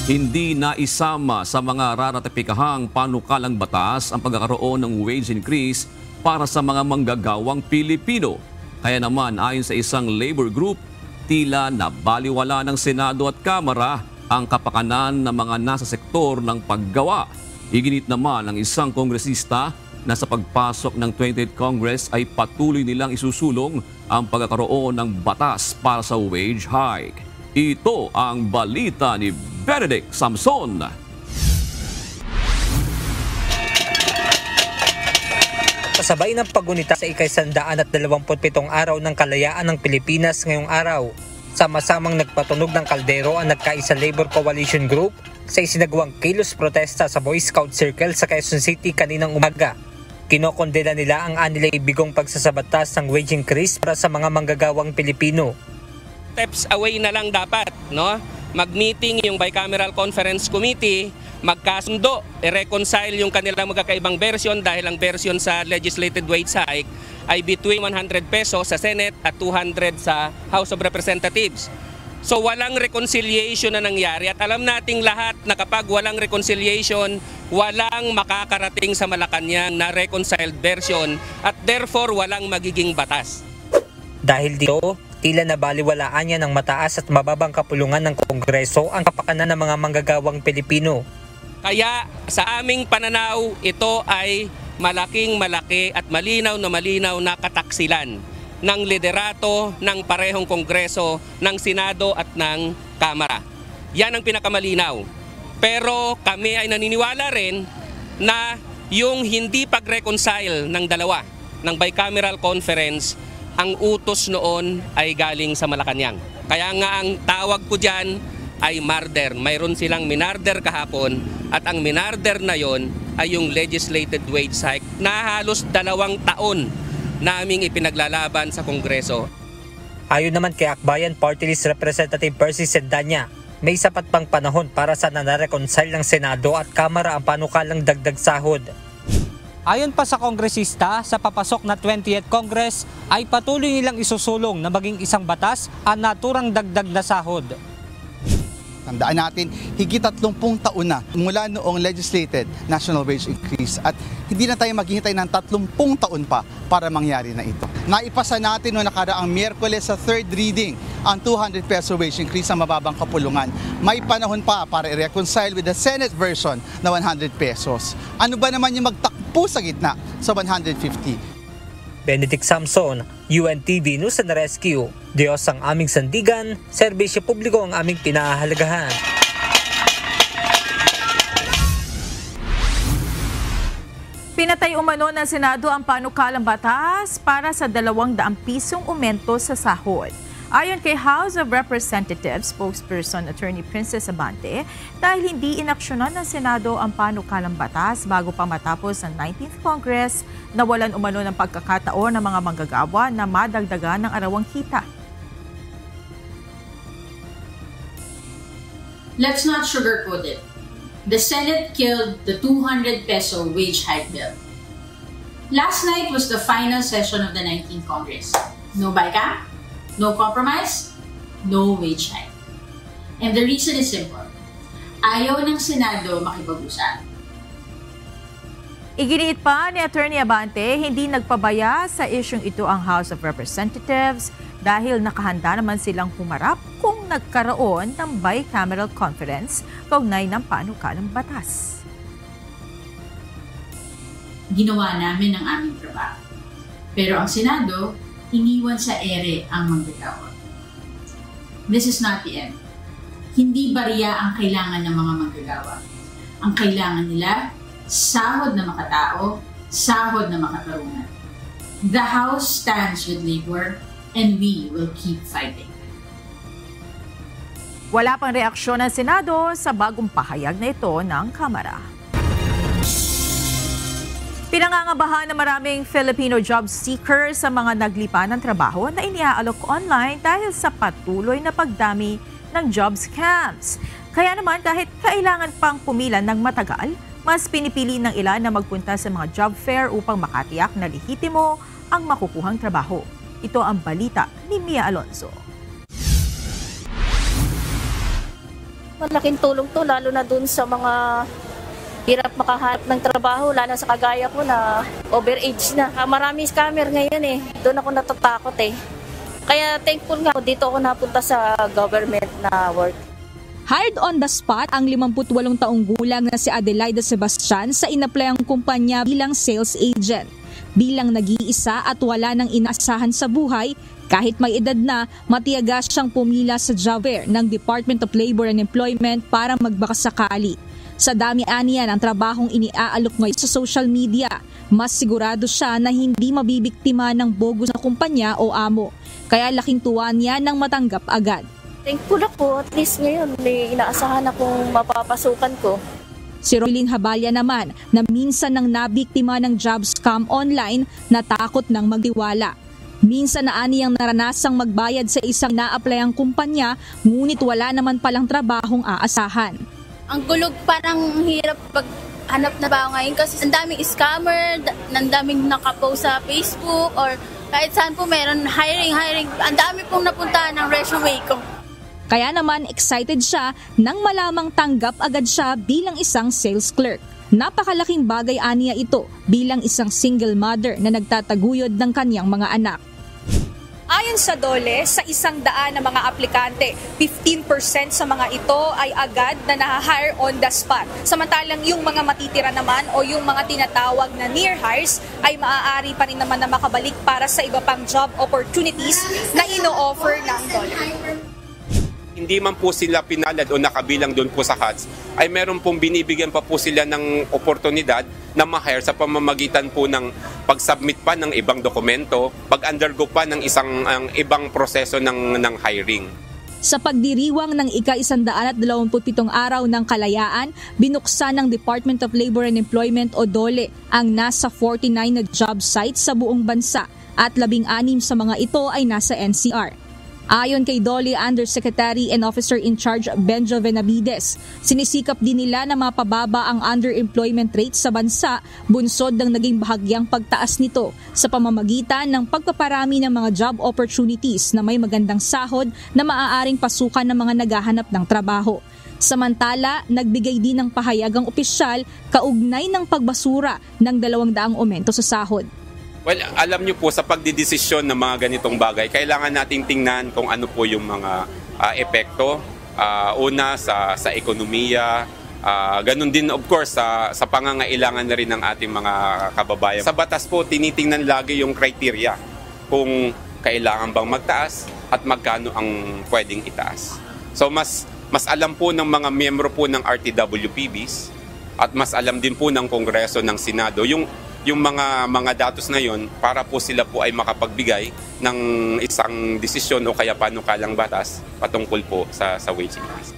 Hindi na isama sa mga raratipikahang panukalang batas ang pagkakaroon ng wage increase para sa mga manggagawang Pilipino. Kaya naman ayon sa isang labor group, tila nabaliwala ng Senado at Kamara ang kapakanan ng mga nasa sektor ng paggawa Iginit naman ng isang kongresista na sa pagpasok ng 28th Congress ay patuloy nilang isusulong ang pagkakaroon ng batas para sa wage hike. Ito ang balita ni Benedict Samson. Kasabay ng paggunita sa ika-127 araw ng kalayaan ng Pilipinas ngayong araw, sama-samang nagpatunog ng kaldero ang Nagkaisa Labor Coalition Group sa isinagawang kilos protesta sa Boy Scout Circle sa Quezon City kaninang umaga. Kinokondena nila ang anilay bigong pagsasabatas ng wage increase para sa mga manggagawang Pilipino. Steps away na lang dapat, no? Mag-meeting yung Bicameral Conference Committee, magkasundo, i-reconcile yung kanilang magkakaibang version dahil ang version sa legislated wage hike ay between 100 pesos sa Senate at 200 sa House of Representatives. So walang reconciliation na nangyari at alam nating lahat na kapag walang reconciliation, walang makakarating sa Malacanang na reconciled version at therefore walang magiging batas. Dahil dito, tila nabaliwalaan niya ng mataas at mababang kapulungan ng Kongreso ang kapakanan ng mga manggagawang Pilipino. Kaya sa aming pananaw, ito ay malaki at malinaw na kataksilan ng liderato ng parehong Kongreso, ng Senado at ng Kamara. Yan ang pinakamalinaw. Pero kami ay naniniwala rin na yung hindi pag-reconcile ng dalawa, ng Bicameral Conference, ang utos noon ay galing sa Malacanang. Kaya nga ang tawag ko dyan ay murder. Mayroon silang minarder kahapon at ang minarder na yon ay yung legislated wage hike na halos 2 taon naming ipinaglalaban sa Kongreso. Ayon naman kay Akbayan Party List Representative Percy Sendanya, may sapat pang panahon para sa na-reconcile ng Senado at Kamara ang panukalang dagdag sahod. Ayon pa sa kongresista, sa papasok na 20th Congress ay patuloy nilang isusulong na maging isang batas ang naturang dagdag na sahod. Tandaan natin, higit 30 taon na mula noong legislated national wage increase at hindi na tayo maghihintay ng 30 taon pa para mangyari na ito. Naipasa natin noong nakaraang Miyerkules sa 3rd reading ang 200 peso wage increase sa mababang kapulungan. May panahon pa para i-reconcile with the Senate version na 100 pesos. Ano ba naman yung magtakbo sa gitna sa 150? Benedict Samson, UNTV News and Rescue. Diyos ang aming sandigan, serbisyo publiko ang aming pinahahalagahan. Pinatay umano ng Senado ang panukalang batas para sa 200 pisong aumento sa sahod. Ayon kay House of Representatives spokesperson Attorney Princess Abante, dahil hindi inaksyonan ng Senado ang panukalang batas bago pa matapos ang 19th Congress, nawalan umano ng pagkakataon ng mga manggagawa na madagdagan ng arawang kita. Let's not sugarcoat it. The Senate killed the 200 peso wage hike bill. Last night was the final session of the 19th Congress. No BICAM, no compromise, no wage hike. And the reason is simple. Ayaw ng Senado makipag-usap. Iginiit pa ni Attorney Abante, hindi nagpabaya sa isyung ito ang House of Representatives dahil nakahanda naman silang humarap kung nagkaroon ng bicameral conference kaugnay ng panukalang batas. Ginawa namin ang aming trabaho. Pero ang Senado, iniwan sa ere ang manggagawa. This is not the end. Hindi bariya ang kailangan ng mga manggagawa. Ang kailangan nila, sahod na makatao, sahod na makatarungan. The House stands with labor and we will keep fighting. Wala pang reaksyon ng Senado sa bagong pahayag na ito ng Kamara. Pinangangabahan ng maraming Filipino job seekers sa mga naglipa ng trabaho na iniaalok online dahil sa patuloy na pagdami ng job scams. Kaya naman kahit kailangan pang pumila ng matagal, mas pinipili ng ilan na magpunta sa mga job fair upang makatiyak na lehitimo ang makukuhang trabaho. Ito ang balita ni Mia Alonso. Malaking tulong to lalo na dun sa mga hirap makahanap ng trabaho, lalo sa kagaya ko na overage na. Marami scammer ngayon eh. Doon ako natatakot eh. Kaya thankful nga ako dito ako napunta sa government na work. Hired on the spot ang 58 taong gulang na si Adelaida Sebastian sa inaplayang kumpanya bilang sales agent. Bilang nag-iisa at wala nang inaasahan sa buhay, kahit may edad na, matiyaga siyang pumila sa job fair ng Department of Labor and Employment para magbakasakali. Sa dami-aniya ng trabahong iniaalok ngayon sa social media, mas sigurado siya na hindi mabibiktima ng bogus na kumpanya o amo. Kaya laking tuwa niya nang matanggap agad. Thankful ako, at least ngayon may inaasahan akong mapapasukan ko. Si Roylin Habalya naman na minsan nang nabiktima ng job scam online, natakot nang magtiwala. Minsan na aniyang naranasang magbayad sa isang na-applyang kumpanya, ngunit wala naman palang trabahong aasahan. Ang gulog, parang hirap paghanap na ba ngayon kasi ang daming scammer, ang daming nakapost sa Facebook or kahit saan po meron hiring. Ang dami pong napuntahan ng resume ko. Kaya naman excited siya nang malamang tanggap agad siya bilang isang sales clerk. Napakalaking bagay aniya ito bilang isang single mother na nagtataguyod ng kanyang mga anak. Ayon sa DOLE, sa 100 na mga aplikante, 15% sa mga ito ay agad na na-hire on the spot. Samantalang yung mga matitira naman o yung mga tinatawag na near hires ay maaari pa rin naman na makabalik para sa iba pang job opportunities na ino-offer ng DOLE. Hindi man po sila pinalad o nakabilang doon po sa HATS, ay meron pong binibigyan pa po sila ng oportunidad na ma-hire sa pamamagitan po ng pag-submit pa ng ibang dokumento, pag-undergo pa ng ibang proseso ng hiring. Sa pagdiriwang ng ika-127 araw ng kalayaan, binuksan ng Department of Labor and Employment o DOLE ang nasa 49 na job sites sa buong bansa at 16 sa mga ito ay nasa NCR. Ayon kay DOLE Undersecretary and Officer in Charge Benjo Benavides, sinisikap din nila na mapababa ang underemployment rate sa bansa, bunsod ng naging bahagyang pagtaas nito sa pamamagitan ng pagpaparami ng mga job opportunities na may magandang sahod na maaaring pasukan ng mga naghahanap ng trabaho. Samantala, nagbigay din ng pahayag ang opisyal kaugnay ng pagbasura ng 200 aumento sa sahod. Well, alam niyo po sa pagdidesisyon ng mga ganitong bagay, kailangan nating tingnan kung ano po yung mga epekto. Una sa ekonomiya, ganun din of course sa pangangailangan na rin ng ating mga kababayan. Sa batas po, tinitingnan lagi yung criteria kung kailangan bang magtaas at magkano ang pwedeng itaas. So mas alam po ng mga miyembro po ng RTWPBs at mas alam din po ng Kongreso ng Senado yung mga datos na yon para po sila po ay makapagbigay ng isang desisyon o kaya panukalang batas patungkol po sa wage increase.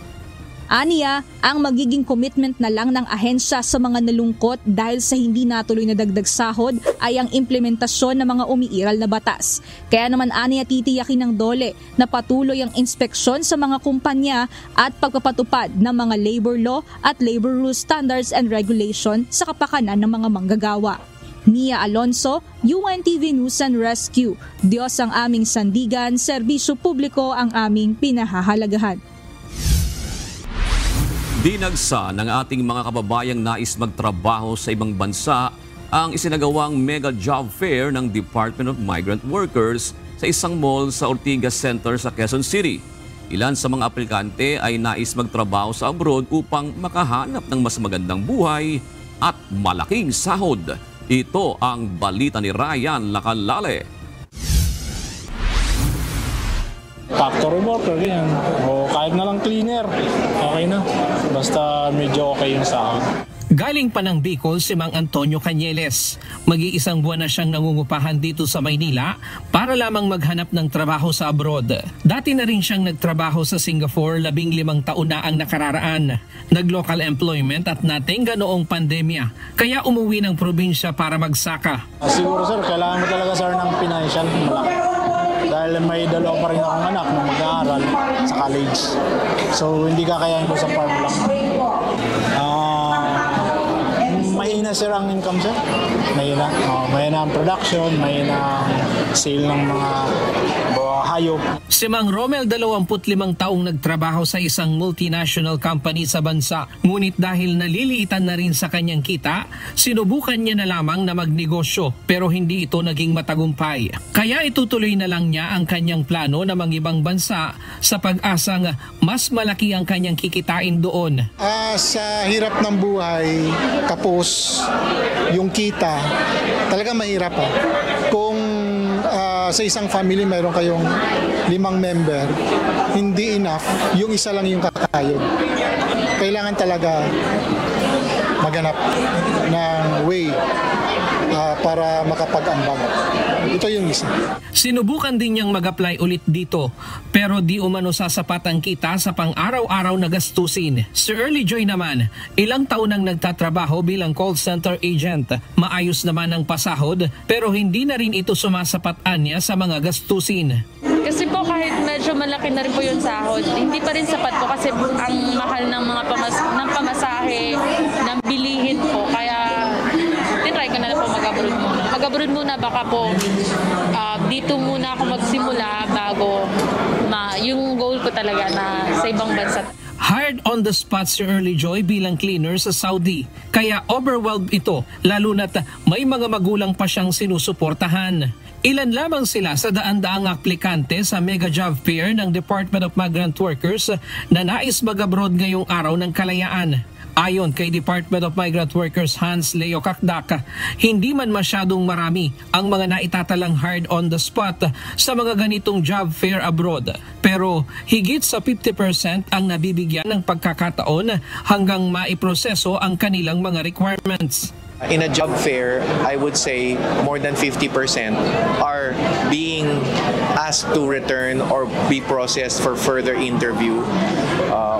Aniya, ang magiging commitment na lang ng ahensya sa mga nalungkot dahil sa hindi natuloy na dagdag sahod ay ang implementasyon ng mga umiiral na batas. Kaya naman aniya titiyakin ng DOLE na patuloy ang inspeksyon sa mga kumpanya at pagpapatupad ng mga labor law at labor rules standards and regulation sa kapakanan ng mga manggagawa. Mia Alonso, UNTV News and Rescue. Diyos ang aming sandigan, serbisyo publiko ang aming pinahahalagahan. Dinagsa ng ating mga kababayang nais magtrabaho sa ibang bansa ang isinagawang mega job fair ng Department of Migrant Workers sa isang mall sa Ortigas Center sa Quezon City. Ilan sa mga aplikante ay nais magtrabaho sa abroad upang makahanap ng mas magandang buhay at malaking sahod. Ito ang balita ni Ryan Lacalale. Factory worker, yan. O kahit na lang cleaner, okay na. Basta medyo okay yung sahod. Galing pa ng Bicol si Mang Antonio Cañeles. Mag-iisang buwan na siyang nangungupahan dito sa Maynila para lamang maghanap ng trabaho sa abroad. Dati na rin siyang nagtrabaho sa Singapore, 15 taon na ang nakararaan. Nag-local employment at natingga noong pandemya, kaya umuwi ng probinsya para magsaka. Siguro sir, kailangan mo talaga sir ng financial malaki. Dahil may dalawa pa rin akong anak na mag-aaral sa college. So hindi kakayanin ko sa farm lang. Mahina sir ang income sir. Mahina ang production, mahina ang sale ng mga hayop. Si Mang Romel, 25 taong nagtrabaho sa isang multinational company sa bansa. Ngunit dahil naliliitan na rin sa kanyang kita, sinubukan niya na lamang na magnegosyo pero hindi ito naging matagumpay. Kaya itutuloy na lang niya ang kanyang plano na mangibang bansa sa pag-asang mas malaki ang kanyang kikitain doon. Sa hirap ng buhay, kapos yung kita, talaga mahirap pa. Kung sa isang family mayroon kayong 5 member, hindi enough, yung isa lang yung kakayod. Kailangan talaga maghanap ng way para makapag-ambag. Ito yung isa. Sinubukan din niyang mag-apply ulit dito pero di umano sasapat ang kita sa pang-araw-araw na gastusin. Si Early Joy naman, ilang taon nang nagtatrabaho bilang call center agent. Maayos naman ang pasahod pero hindi na rin ito sumasapat-an niya sa mga gastusin. Kasi po kahit medyo malaki na rin po yung sahod, hindi pa rin sapat po kasi ang mahal ng mga pamasahe, ng bilihin po. Kaya tinry ko na po mag-abroad muna. Mag-abroad muna baka po dito muna ako magsimula bago yung goal ko talaga na sa ibang bansa. Hired on the spot si Early Joy bilang cleaner sa Saudi. Kaya overwhelmed ito, lalo na't may mga magulang pa siyang sinusuportahan. Ilan lamang sila sa daan-daang aplikante sa mega job fair ng Department of Migrant Workers na nais mag-abroad ngayong araw ng kalayaan. Ayon kay Department of Migrant Workers Hans Leo Kakdak, hindi man masyadong marami ang mga naitatalang hard on the spot sa mga ganitong job fair abroad. Pero higit sa 50% ang nabibigyan ng pagkakataon hanggang maiproseso ang kanilang mga requirements. In a job fair, I would say more than 50% are being asked to return or be processed for further interview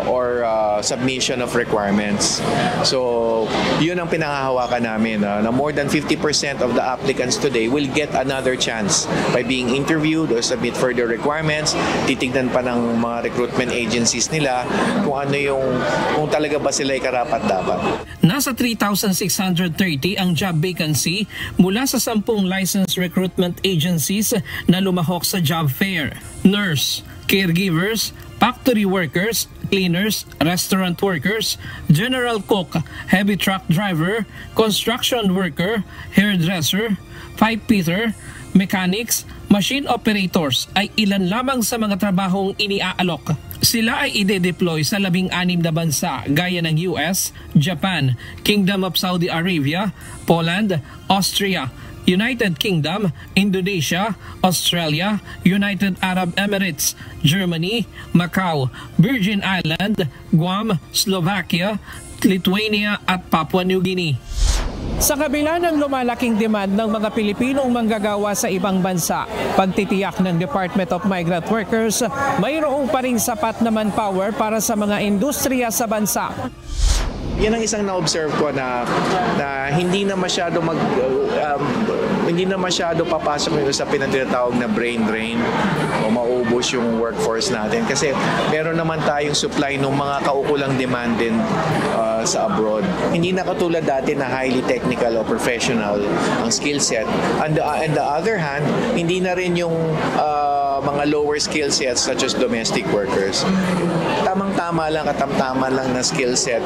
or submission of requirements. So, yun ang pinangahawakan namin na more than 50% of the applicants today will get another chance by being interviewed or submit further requirements. Titignan pa ng mga recruitment agencies nila kung talaga ba sila ay karapat-dapat. Nasa 3,630 ang job vacancy mula sa 10 licensed recruitment agencies na lumahok sa job fair. Nurse, caregivers, factory workers, cleaners, restaurant workers, general cook, heavy truck driver, construction worker, hairdresser, pipefitter, mechanics, machine operators ay ilan lamang sa mga trabahong iniaalok. Sila ay ide-deploy sa 16 na bansa gaya ng US, Japan, Kingdom of Saudi Arabia, Poland, Austria, United Kingdom, Indonesia, Australia, United Arab Emirates, Germany, Macau, Virgin Island, Guam, Slovakia, Lithuania at Papua New Guinea. Sa kabila ng lumalaking demand ng mga Pilipinong manggagawa sa ibang bansa, pagtitiyak ng Department of Migrant Workers, mayroong pa rin sapat na manpower para sa mga industriya sa bansa. Yan ang isang na-observe ko na hindi na masyado papasok yung usapin na tinatawag na brain drain o maubos yung workforce natin kasi meron naman tayong supply ng mga kaukulang demand din sa abroad. Hindi na katulad dati na highly technical o professional ang skill set. On the other hand, hindi na rin yung mga lower skill sets such as domestic workers. Tamang-tama lang, katamtaman lang na skill set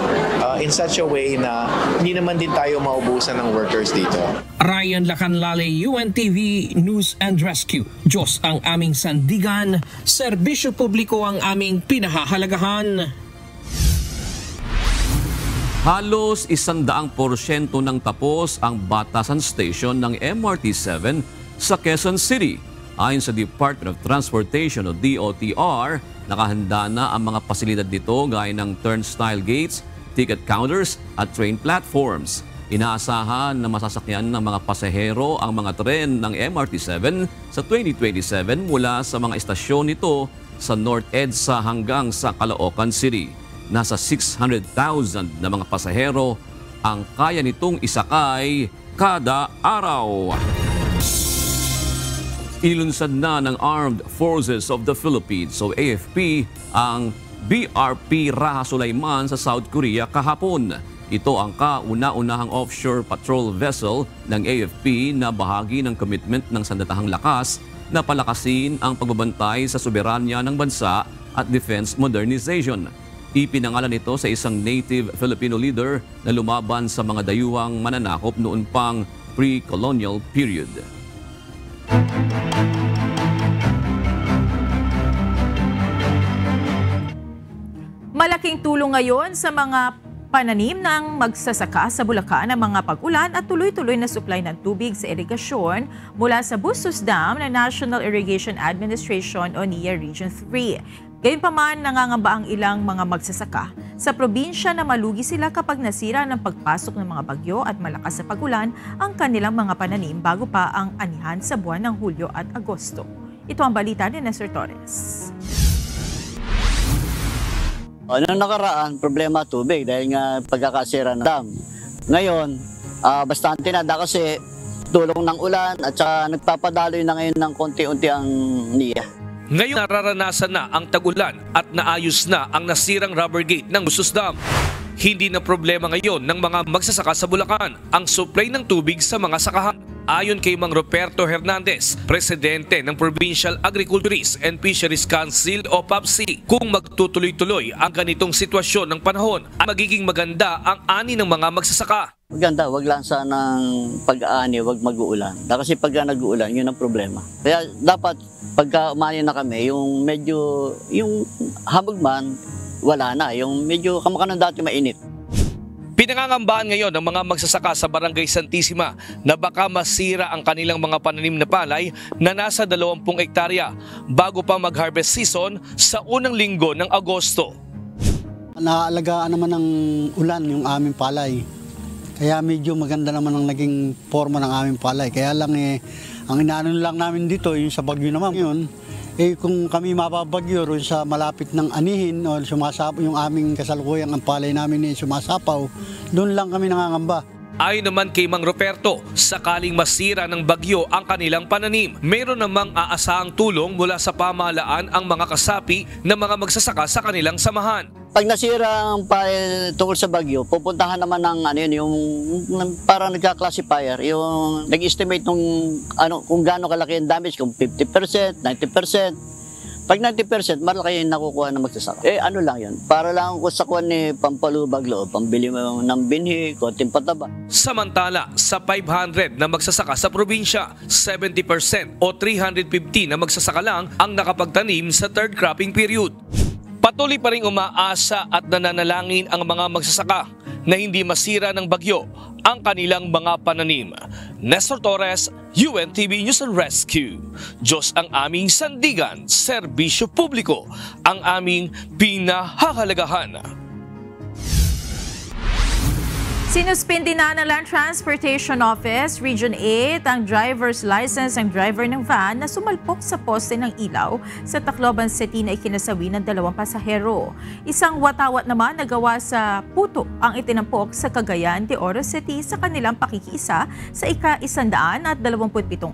in such a way na hindi naman din tayo maubusan ng workers dito. Ryan Lacanlale, UNTV News and Rescue. Diyos ang aming sandigan, serbisyo publiko ang aming pinahahalagahan. Halos 100% ng tapos ang batasan station ng MRT-7 sa Quezon City. Ayon sa Department of Transportation o DOTR, nakahanda na ang mga pasilidad dito gaya ng turnstile gates, ticket counters at train platforms. Inaasahan na masasakyan ng mga pasahero ang mga tren ng MRT-7 sa 2027 mula sa mga istasyon nito sa North EDSA hanggang sa Caloocan City. Nasa 600,000 na mga pasahero ang kaya nitong isakay kada araw. Ilunsad na ng Armed Forces of the Philippines o AFP ang BRP Raha Sulaiman sa South Korea kahapon. Ito ang kauna-unahang offshore patrol vessel ng AFP na bahagi ng commitment ng Sandatahang Lakas na palakasin ang pagbabantay sa soberanya ng bansa at defense modernization. Ipinangalan ito sa isang native Filipino leader na lumaban sa mga dayuhang mananakop noon pang pre-colonial period. Malaking tulong ngayon sa mga pananim ng magsasaka sa Bulacan ang mga pag-ulan at tuloy-tuloy na supply ng tubig sa irigasyon mula sa Bustos Dam ng National Irrigation Administration o NIA Region 3. Gayunpaman, nangangamba ang ilang mga magsasaka sa probinsya na malugi sila kapag nasira ng pagpasok ng mga bagyo at malakas sa pag-ulan ang kanilang mga pananim bago pa ang anihan sa buwan ng Hulyo at Agosto. Ito ang balita ni Nestor Torres. Noong nakaraan, problema tubig dahil nga pagkakasira ng dam. Ngayon, bastante na kasi tulong ng ulan at saka nagpapadaloy na ngayon ng konti-unti ang NIA. Ngayon nararanasan na ang tag-ulan at naayos na ang nasirang rubber gate ng Bustos Dam. Hindi na problema ngayon ng mga magsasaka sa Bulacan ang supply ng tubig sa mga sakahan. Ayon kay Mang Roberto Hernandez, presidente ng Provincial Agriculturist and Fisheries Council o PAFC, kung magtutuloy-tuloy ang ganitong sitwasyon ng panahon, ay magiging maganda ang ani ng mga magsasaka. Maganda, wag lang sanang pag-aani, wag mag-uulan. Kasi pagka nag-uulan, yun ang problema. Kaya dapat pagka umani na kami, yung medyo, yung habog man, wala na. Yung medyo kamakano dati mainit. Pinangangambahan ngayon ng mga magsasaka sa Barangay Santissima na baka masira ang kanilang mga pananim na palay na nasa 20 hektarya bago pa mag-harvest season sa unang linggo ng Agosto. Naalagaan naman ng ulan yung aming palay. Kaya medyo maganda naman ang naging forma ng aming palay. Kaya lang ang inaano lang namin dito, yung sa bagyo naman yun, kung kami mapabagyo rin sa malapit ng anihin o sumasapaw yung aming kasalukuyang ang palay namin sumasapaw, doon lang kami nangangamba. Ayon naman kay Mang Roberto, sakaling masira ng bagyo ang kanilang pananim, mayroon namang aasahang tulong mula sa pamahalaan ang mga kasapi ng mga magsasaka sa kanilang samahan. Pag nasira ang palay tungkol sa bagyo, pupuntahan naman ng yung para nagka-classifier, yung nag-estimate kung gaano kalaki ang damage, kung 50%, 90%. Pag 90%, malaki yung nakukuha ng magsasaka. Ano lang yun, para lang kung sa kuwan pampalubag loob, pambili mo ng binhi, konting pataba. Samantala, sa 500 na magsasaka sa probinsya, 70% o 350 na magsasaka lang ang nakapagtanim sa third cropping period. Patuloy pa rin umaasa at nananalangin ang mga magsasaka na hindi masira ng bagyo ang kanilang mga pananim. Nestor Torres, UNTV News and Rescue. Diyos ang aming sandigan, serbisyo publiko ang aming pinahahalagahan. Sinuspindi na ng Land Transportation Office, Region 8, ang driver's license ng driver ng van na sumalpok sa poste ng ilaw sa Tacloban City na ikinasawi ng 2 pasahero. Isang watawat naman na gawa sa puto ang itinampok sa Cagayan de Oro City sa kanilang pakikiisa sa ika-127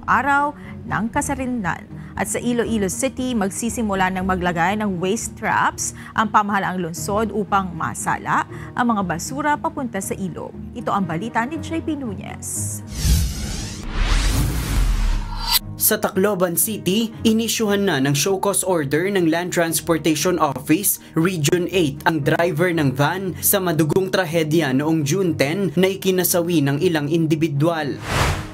araw ng kasarinlan. At sa Iloilo City, magsisimula ng maglagay ng waste traps ang pamahalaang lungsod upang masala ang mga basura papunta sa ilog. Ito ang balita ni JP Nunez. Sa Tacloban City, inisyuhan na ng show cause order ng Land Transportation Office, Region 8 ang driver ng van sa madugong trahedya noong June 10 na ikinasawi ng ilang individual.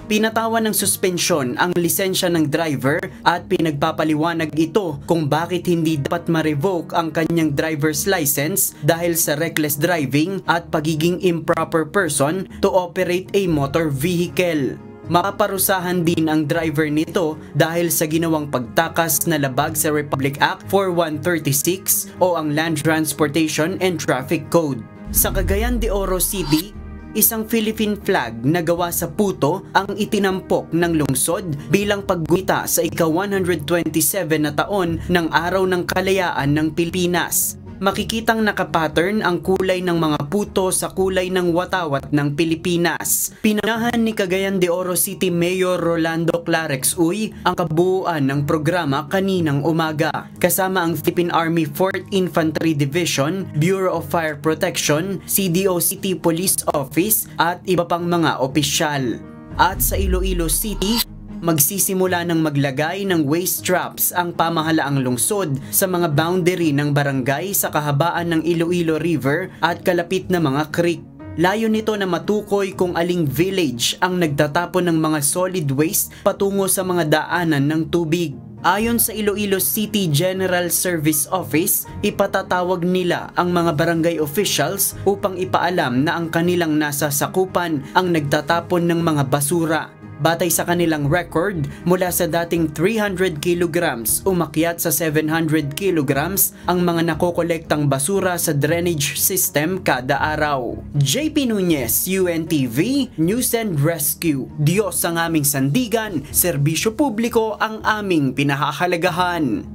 Pinatawan ng suspensyon ang lisensya ng driver at pinagpapaliwanag ito kung bakit hindi dapat ma-revoke ang kanyang driver's license dahil sa reckless driving at pagiging improper person to operate a motor vehicle. Mapaparusahan din ang driver nito dahil sa ginawang pagtakas na labag sa Republic Act 4136 o ang Land Transportation and Traffic Code. Sa Cagayan de Oro City, isang Philippine flag na gawa sa puto ang itinampok ng lungsod bilang paggunita sa ika-127 na taon ng Araw ng Kalayaan ng Pilipinas. Makikitang nakapattern ang kulay ng mga puto sa kulay ng watawat ng Pilipinas. Pinanahan ni Cagayan de Oro City Mayor Rolando Clarex Uy ang kabuuan ng programa kaninang umaga. Kasama ang Philippine Army 4th Infantry Division, Bureau of Fire Protection, CDO City Police Office at iba pang mga opisyal. At sa Iloilo City, magsisimula ng maglagay ng waste traps ang pamahalaang lungsod sa mga boundary ng barangay sa kahabaan ng Iloilo River at kalapit na mga creek. Layo nito na matukoy kung aling village ang nagtatapon ng mga solid waste patungo sa mga daanan ng tubig. Ayon sa Iloilo City General Service Office, ipatatawag nila ang mga barangay officials upang ipaalam na ang kanilang nasa sakupan ang nagtatapon ng mga basura. Batay sa kanilang record, mula sa dating 300 kilograms umakyat sa 700 kilograms ang mga nakokolektang basura sa drainage system kada araw. JP Nunez, UNTV, News and Rescue. Diyos ang aming sandigan, serbisyo publiko ang aming pinahahalagahan.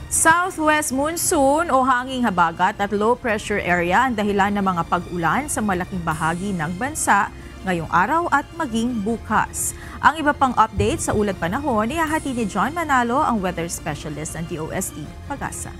Southwest monsoon o hanging habagat at low pressure area ang dahilan ng mga pag-ulan sa malaking bahagi ng bansa ngayong araw at maging bukas. Ang iba pang update sa ulat panahon, ihahati ni John Manalo, ang weather specialist ng DOST Pag-asa.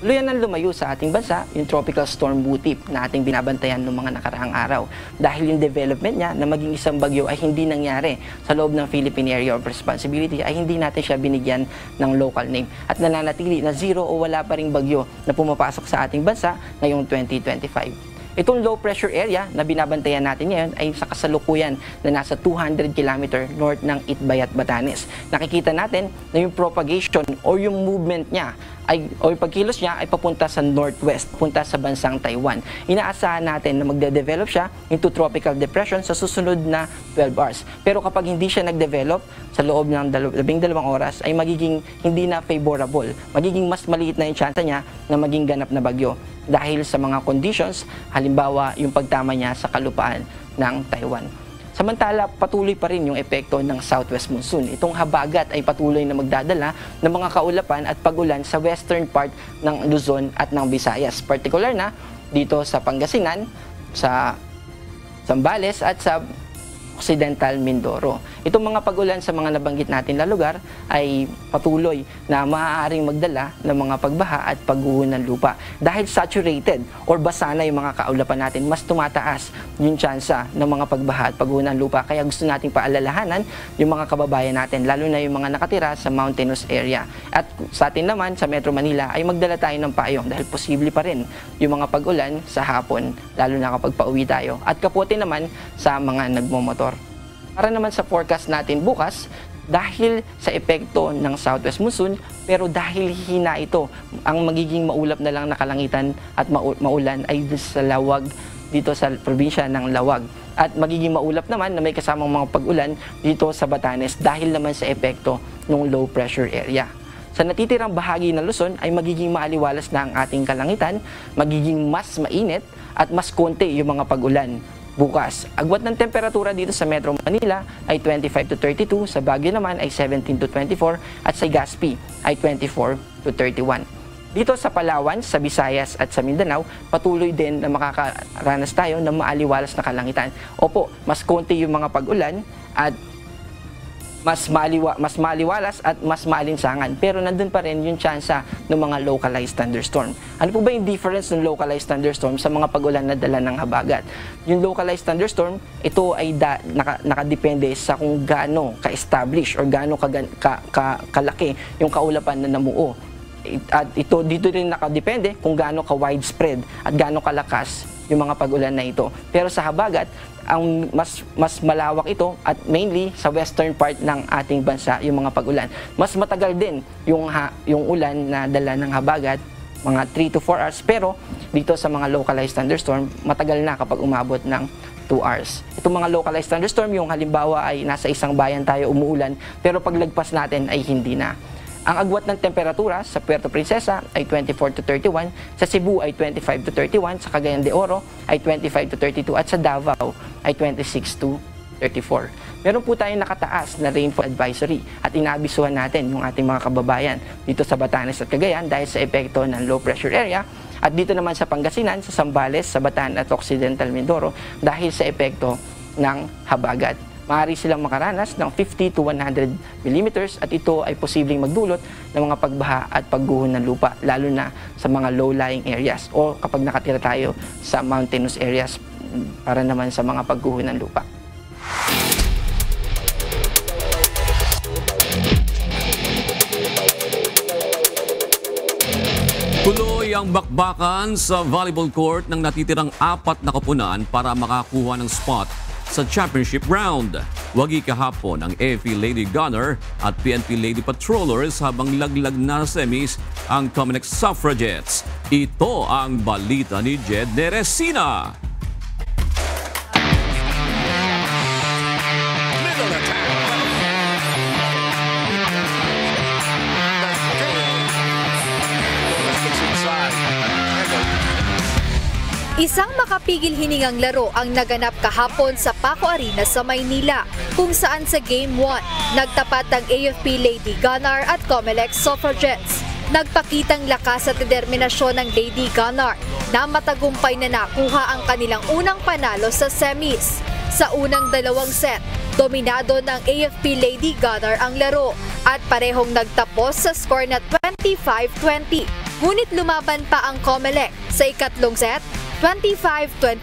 Tuluyan ng lumayo sa ating bansa yung tropical storm Butip na ating binabantayan noong mga nakaraang araw. Dahil yung development niya na maging isang bagyo ay hindi nangyari sa loob ng Philippine Area of Responsibility, ay hindi natin siya binigyan ng local name at nananatili na zero o wala pa ring bagyo na pumapasok sa ating bansa ngayong 2025. Itong low pressure area na binabantayan natin ngayon ay sa kasalukuyan na nasa 200 km north ng Itbayat, Batanes. Nakikita natin na yung propagation o yung movement niya o yung pagkilos niya ay papunta sa northwest, papunta sa bansang Taiwan. Inaasahan natin na magde-develop siya into tropical depression sa susunod na 12 hours. Pero kapag hindi siya nag-develop sa loob ng 12 oras ay magiging hindi na favorable. Magiging mas maliit na yung chance niya na maging ganap na bagyo dahil sa mga conditions, halimbawa yung pagtama niya sa kalupaan ng Taiwan. Samantala, patuloy pa rin yung epekto ng southwest monsoon. Itong habagat ay patuloy na magdadala ng mga kaulapan at pag-ulan sa western part ng Luzon at ng Visayas. Particular na dito sa Pangasinan, sa Zambales at sa Occidental Mindoro. Itong mga pag-ulan sa mga nabanggit natin na lugar ay patuloy na maaaring magdala ng mga pagbaha at pagguho ng lupa. Dahil saturated or basa na yung mga kaulapan natin, mas tumataas yung tsansa ng mga pagbaha at pagguho ng lupa. Kaya gusto nating paalalahanan yung mga kababayan natin, lalo na yung mga nakatira sa mountainous area. At sa atin naman, sa Metro Manila, ay magdala tayo ng payong dahil posible pa rin yung mga pag-ulan sa hapon, lalo na kapag pauwi tayo. At kapote naman sa mga nagmomotor. Para naman sa forecast natin bukas, dahil sa epekto ng southwest monsoon, pero dahil hina ito, ang magiging maulap na lang na kalangitan at maulan ay sa Lawag, dito sa probinsya ng Lawag. At magiging maulap naman na may kasamang mga pag-ulan dito sa Batanes dahil naman sa epekto ng low pressure area. Sa natitirang bahagi ng Luzon ay magiging maaliwalas na ang ating kalangitan, magiging mas mainit at mas konti yung mga pag-ulan. Bukas, agwat ng temperatura dito sa Metro Manila ay 25 to 32, sa Baguio naman ay 17 to 24 at sa Legazpi ay 24 to 31. Dito sa Palawan, sa Visayas at sa Mindanao, patuloy din na makakaranas tayo ng maaliwalas na kalangitan. Opo, mas konti yung mga pag-ulan at mas maliwalas at mas maalinsangan. Pero nandun pa rin yung tsansa ng mga localized thunderstorm. Ano po ba yung difference ng localized thunderstorm sa mga pag-ulan na dala ng habagat? Yung localized thunderstorm, ito ay nakadepende sa kung gaano ka-establish or gaano kalaki yung kaulapan na namuo. At dito rin nakadepende kung gaano ka-widespread at gaano kalakas yung mga pag-ulan na ito. Pero sa habagat, ang mas malawak ito at mainly sa western part ng ating bansa yung mga pag-ulan. Mas matagal din yung ulan na dala ng habagat, mga 3 to 4 hours, pero dito sa mga localized thunderstorm, matagal na kapag umabot ng 2 hours. Itong mga localized thunderstorm, yung halimbawa ay nasa isang bayan tayo umuulan, pero paglagpas natin ay hindi na. Ang agwat ng temperatura sa Puerto Princesa ay 24 to 31, sa Cebu ay 25 to 31, sa Cagayan de Oro ay 25 to 32 at sa Davao ay 26 to 34. Meron po tayong nakataas na rainfall advisory at inaabisuhan natin yung ating mga kababayan dito sa Batanes at Cagayan dahil sa epekto ng low pressure area at dito naman sa Pangasinan, sa Zambales, sa Bataan at Occidental Mindoro dahil sa epekto ng habagat. Maaari silang makaranas ng 50 to 100 mm at ito ay posibleng magdulot ng mga pagbaha at pagguho ng lupa, lalo na sa mga low-lying areas o kapag nakatira tayo sa mountainous areas para naman sa mga pagguho ng lupa. ang bakbakan sa volleyball court ng natitirang 4 na koponan para makakuha ng spot sa championship round. Wagi kahapon ang AFP Lady Gunner at PNP Lady Patrollers habang laglag na semis ang Comelec Suffragettes. Ito ang balita ni Jed Neresina. Isang makapigil hiningang laro ang naganap kahapon sa Paco Arena sa Maynila, kung saan sa Game 1, nagtapat ang AFP Lady Gunner at Comelec Suffragettes. Nagpakitang lakas at determinasyon ng Lady Gunner na matagumpay na nakuha ang kanilang unang panalo sa semis. Sa unang 2 set, dominado ng AFP Lady Gunner ang laro at parehong nagtapos sa score na 25-20. Ngunit lumaban pa ang Comelec sa ikatlong set, 25-21,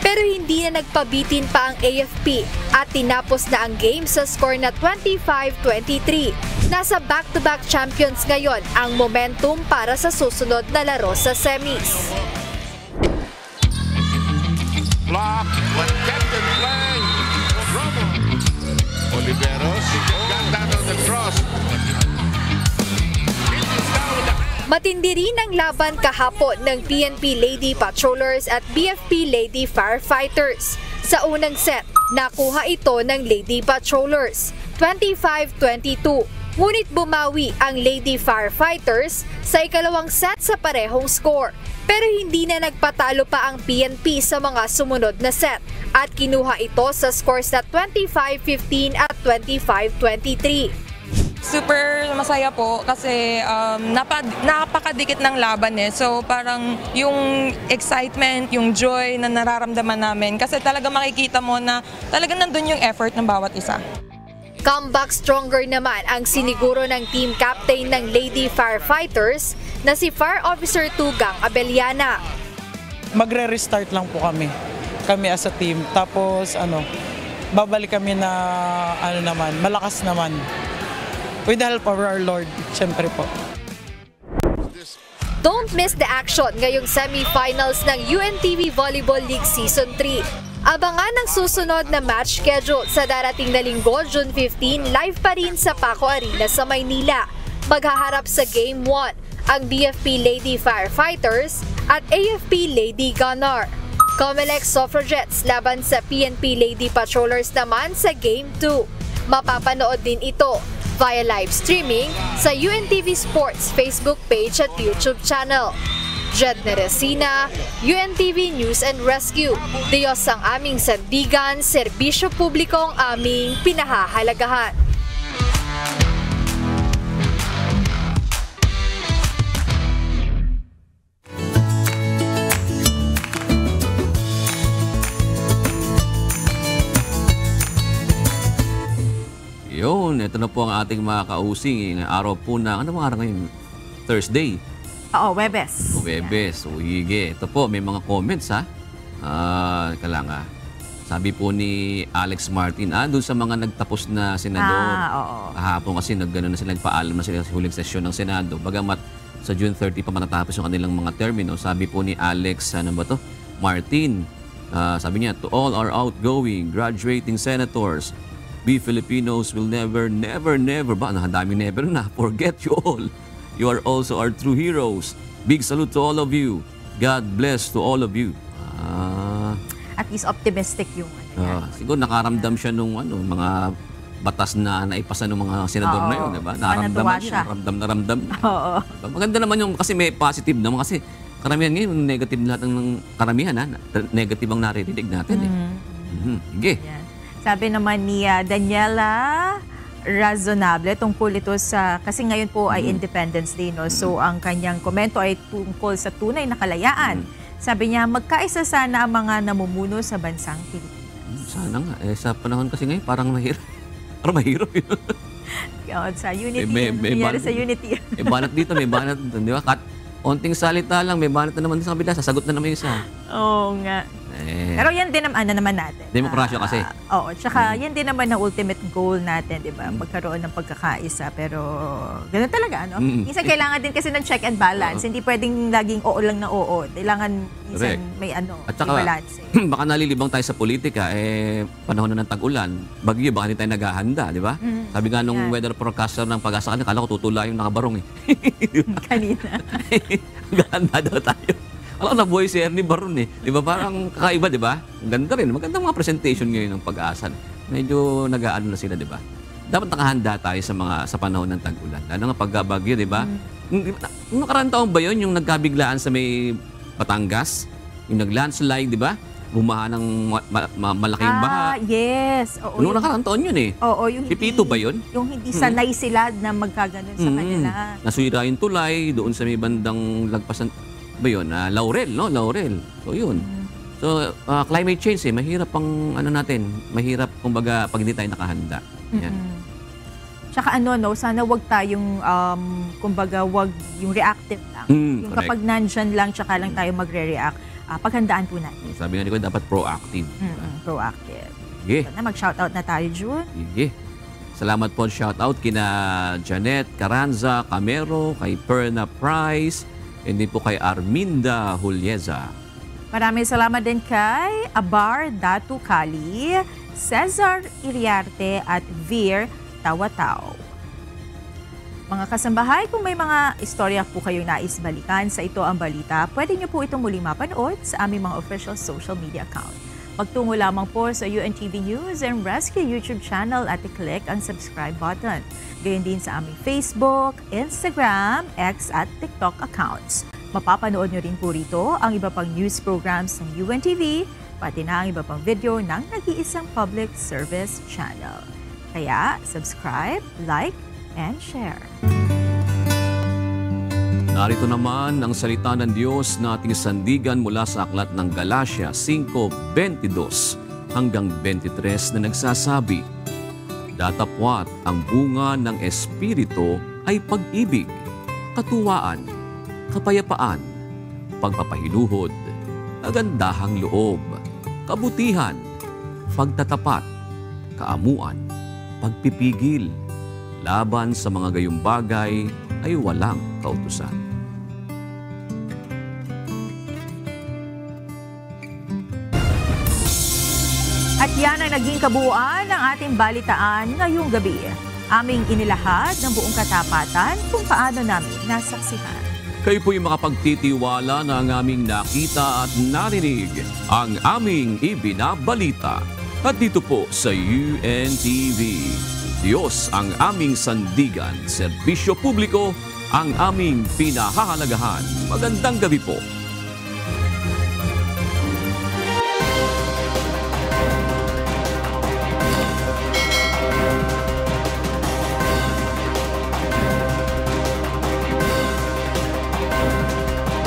pero hindi na nagpabitin pa ang AFP at tinapos na ang game sa score na 25-23. Nasa back-to-back champions ngayon ang momentum para sa susunod na laro sa semis. Block, but Captain Flag, Oliveros, got down on the cross. Matindi rin ang laban kahapon ng PNP Lady Patrollers at BFP Lady Firefighters. Sa unang set, nakuha ito ng Lady Patrollers, 25-22. Ngunit bumawi ang Lady Firefighters sa ikalawang set sa parehong score. Pero hindi na nagpatalo pa ang PNP sa mga sumunod na set at kinuha ito sa scores na 25-15 at 25-23. Super masaya po kasi napakadikit ng laban eh. So parang yung excitement, yung joy na nararamdaman namin kasi talaga makikita mo na talaga nandun yung effort ng bawat isa. Comeback stronger naman ang siniguro ng team captain ng Lady Firefighters na si Fire Officer Tugang Abeliana. Magre-restart lang po kami as a team. Tapos babalik kami na malakas naman. With the help of our Lord, syempre po. Don't miss the action ngayong semi-finals ng UNTV Volleyball League Season 3. Abangan ang susunod na match schedule sa darating na linggo, June 15, live pa rin sa Paco Arena sa Maynila. Maghaharap sa Game 1 ang BFP Lady Firefighters at AFP Lady Gunner. Comelec Suffragettes laban sa PNP Lady Patrollers naman sa Game 2. Mapapanood din ito via live streaming sa UNTV Sports Facebook page at YouTube channel. Jed Neresina, UNTV News and Rescue. Diyos ang aming sandigan, serbisyo publiko ang aming pinahahalagahan. Yun, ito na po ang ating mga kausing. Araw po na, ano mga araw ngayon? Thursday. Oo, Webes. Webes, uige. Ito po, may mga comments ha. Kalanga. Sabi po ni Alex Martin, doon sa mga nagtapos na senador. Kahapon kasi naggano na sila, nagpaalam na sila sa huling sesyon ng Senado. Bagamat sa June 30 pa matatapos yung kanilang mga termino. Sabi po ni Alex, Martin, sabi niya, to all our outgoing, graduating senators, we Filipinos will never, ba? Daming never na. Forget you all. You are also our true heroes. Big salute to all of you. God bless to all of you. At least optimistic yung siguro nakaramdam siya nung mga batas na naipasa ng mga senador na yun, diba? Naramdaman siya. Ramdam. Oo. Maganda naman yung kasi may positive naman kasi karamihan ngayon negative lahat ng karamihan negative ang naririnig natin Sige. Sabi naman ni Daniela Razonable tungkol ito sa, kasi ngayon po ay Independence Day, no? So ang kanyang komento ay tungkol sa tunay na kalayaan. Sabi niya, magkaisa sana ang mga namumuno sa bansang Pilipinas. Sana nga. Sa panahon kasi ngayon, parang mahirap. Parang mahirap yun. Sa Unity. May sa Unity. May banat dito, may banat dito. Di ba? Onting salita lang, may banat na naman sa kabila. Sasagot na naman yung isa. Oo nga. Pero yan din naman natin. Demokrasya kasi. Oo, tsaka yan din naman ang ultimate goal natin, di ba? Magkaroon ng pagkakaisa. Pero ganoon talaga, no? Minsan kailangan din kasi ng check and balance. Hindi pwedeng laging oo lang na oo. Kailangan minsan may At saka, may balance. Baka nalilibang tayo sa politika, panahon na ng tag-ulan, bagyo, baka hindi tayo naghahanda, di ba? Sabi nga nung weather forecaster ng Pag-asa kanina, kala ko tutula yung nakabarong Kanina. Naghahanda daw tayo. Alam ko, nabuhay si Ernie Baron Di ba? Parang kakaiba, di ba? Ganda rin. Magandang mga presentation ngayon ng Pag-asa. Medyo nag-aano na sila, di ba? Dapat nakahanda tayo sa panahon ng tag-ulan. Lalo nga pag-bagyo, di ba? Nung nakaraan taon ba yun, yung nagkabiglaan sa may Batangas? Yung nag-landslide, di ba? Bumaha ng malaking baha. Yes. Oo, Nung nakaraan taon yun Oo, yung Pipito ba yun? Yung hindi sanay sila na magkaganon sa kanila. Nasira yung tulay doon sa may bandang lagpasan ba yun? Laurel, no? Laurel. So, yun. So, climate change mahirap ang natin. Mahirap, kumbaga, pag hindi tayo nakahanda. Yan. Tsaka sana wag tayong, kumbaga, wag yung reactive lang. Yung kapag nandyan lang, tsaka lang tayo magre-react. Paghandaan po natin. Sabi nga ko, dapat proactive. Proactive. Sige. So, mag-shoutout na tayo, June. Sige. Salamat po, shoutout kina Janet Carranza Camero, kay Perna Price, hindi po kay Arminda Julieza. Maraming salamat din kay Abar Datu Kali, Cesar Iriarte at Vir Tawataw. Mga kasambahay, kung may mga istorya po kayo nais balikan sa Ito ang Balita, pwede niyo po itong muling mapanood sa aming mga official social media account. Magtungo lamang po sa UNTV News and Rescue YouTube channel at i-click ang subscribe button. Gayon din sa aming Facebook, Instagram, X at TikTok accounts. Mapapanood nyo rin po rito ang iba pang news programs ng UNTV, pati na ang iba pang video ng nag-iisang public service channel. Kaya subscribe, like, and share. Narito naman ang salita ng Diyos na ating sandigan mula sa aklat ng Galatia 5:22 hanggang 23 na nagsasabi, datapwat ang bunga ng Espiritu ay pag-ibig, katuwaan, kapayapaan, pagpapahinuhod, kagandahang loob, kabutihan, pagtatapat, kaamuan, pagpipigil. Laban sa mga gayong bagay ay walang kautusan. At yan ang naging kabuuan ng ating balitaan ngayong gabi. Aming inilahad ng buong katapatan kung paano namin nasaksihan. Kayo po'y makapagtitiwala na ang aming nakita at narinig, ang aming ibinabalita. At dito po sa UNTV, Diyos ang aming sandigan, serbisyo publiko ang aming pinahahalagahan. Magandang gabi po.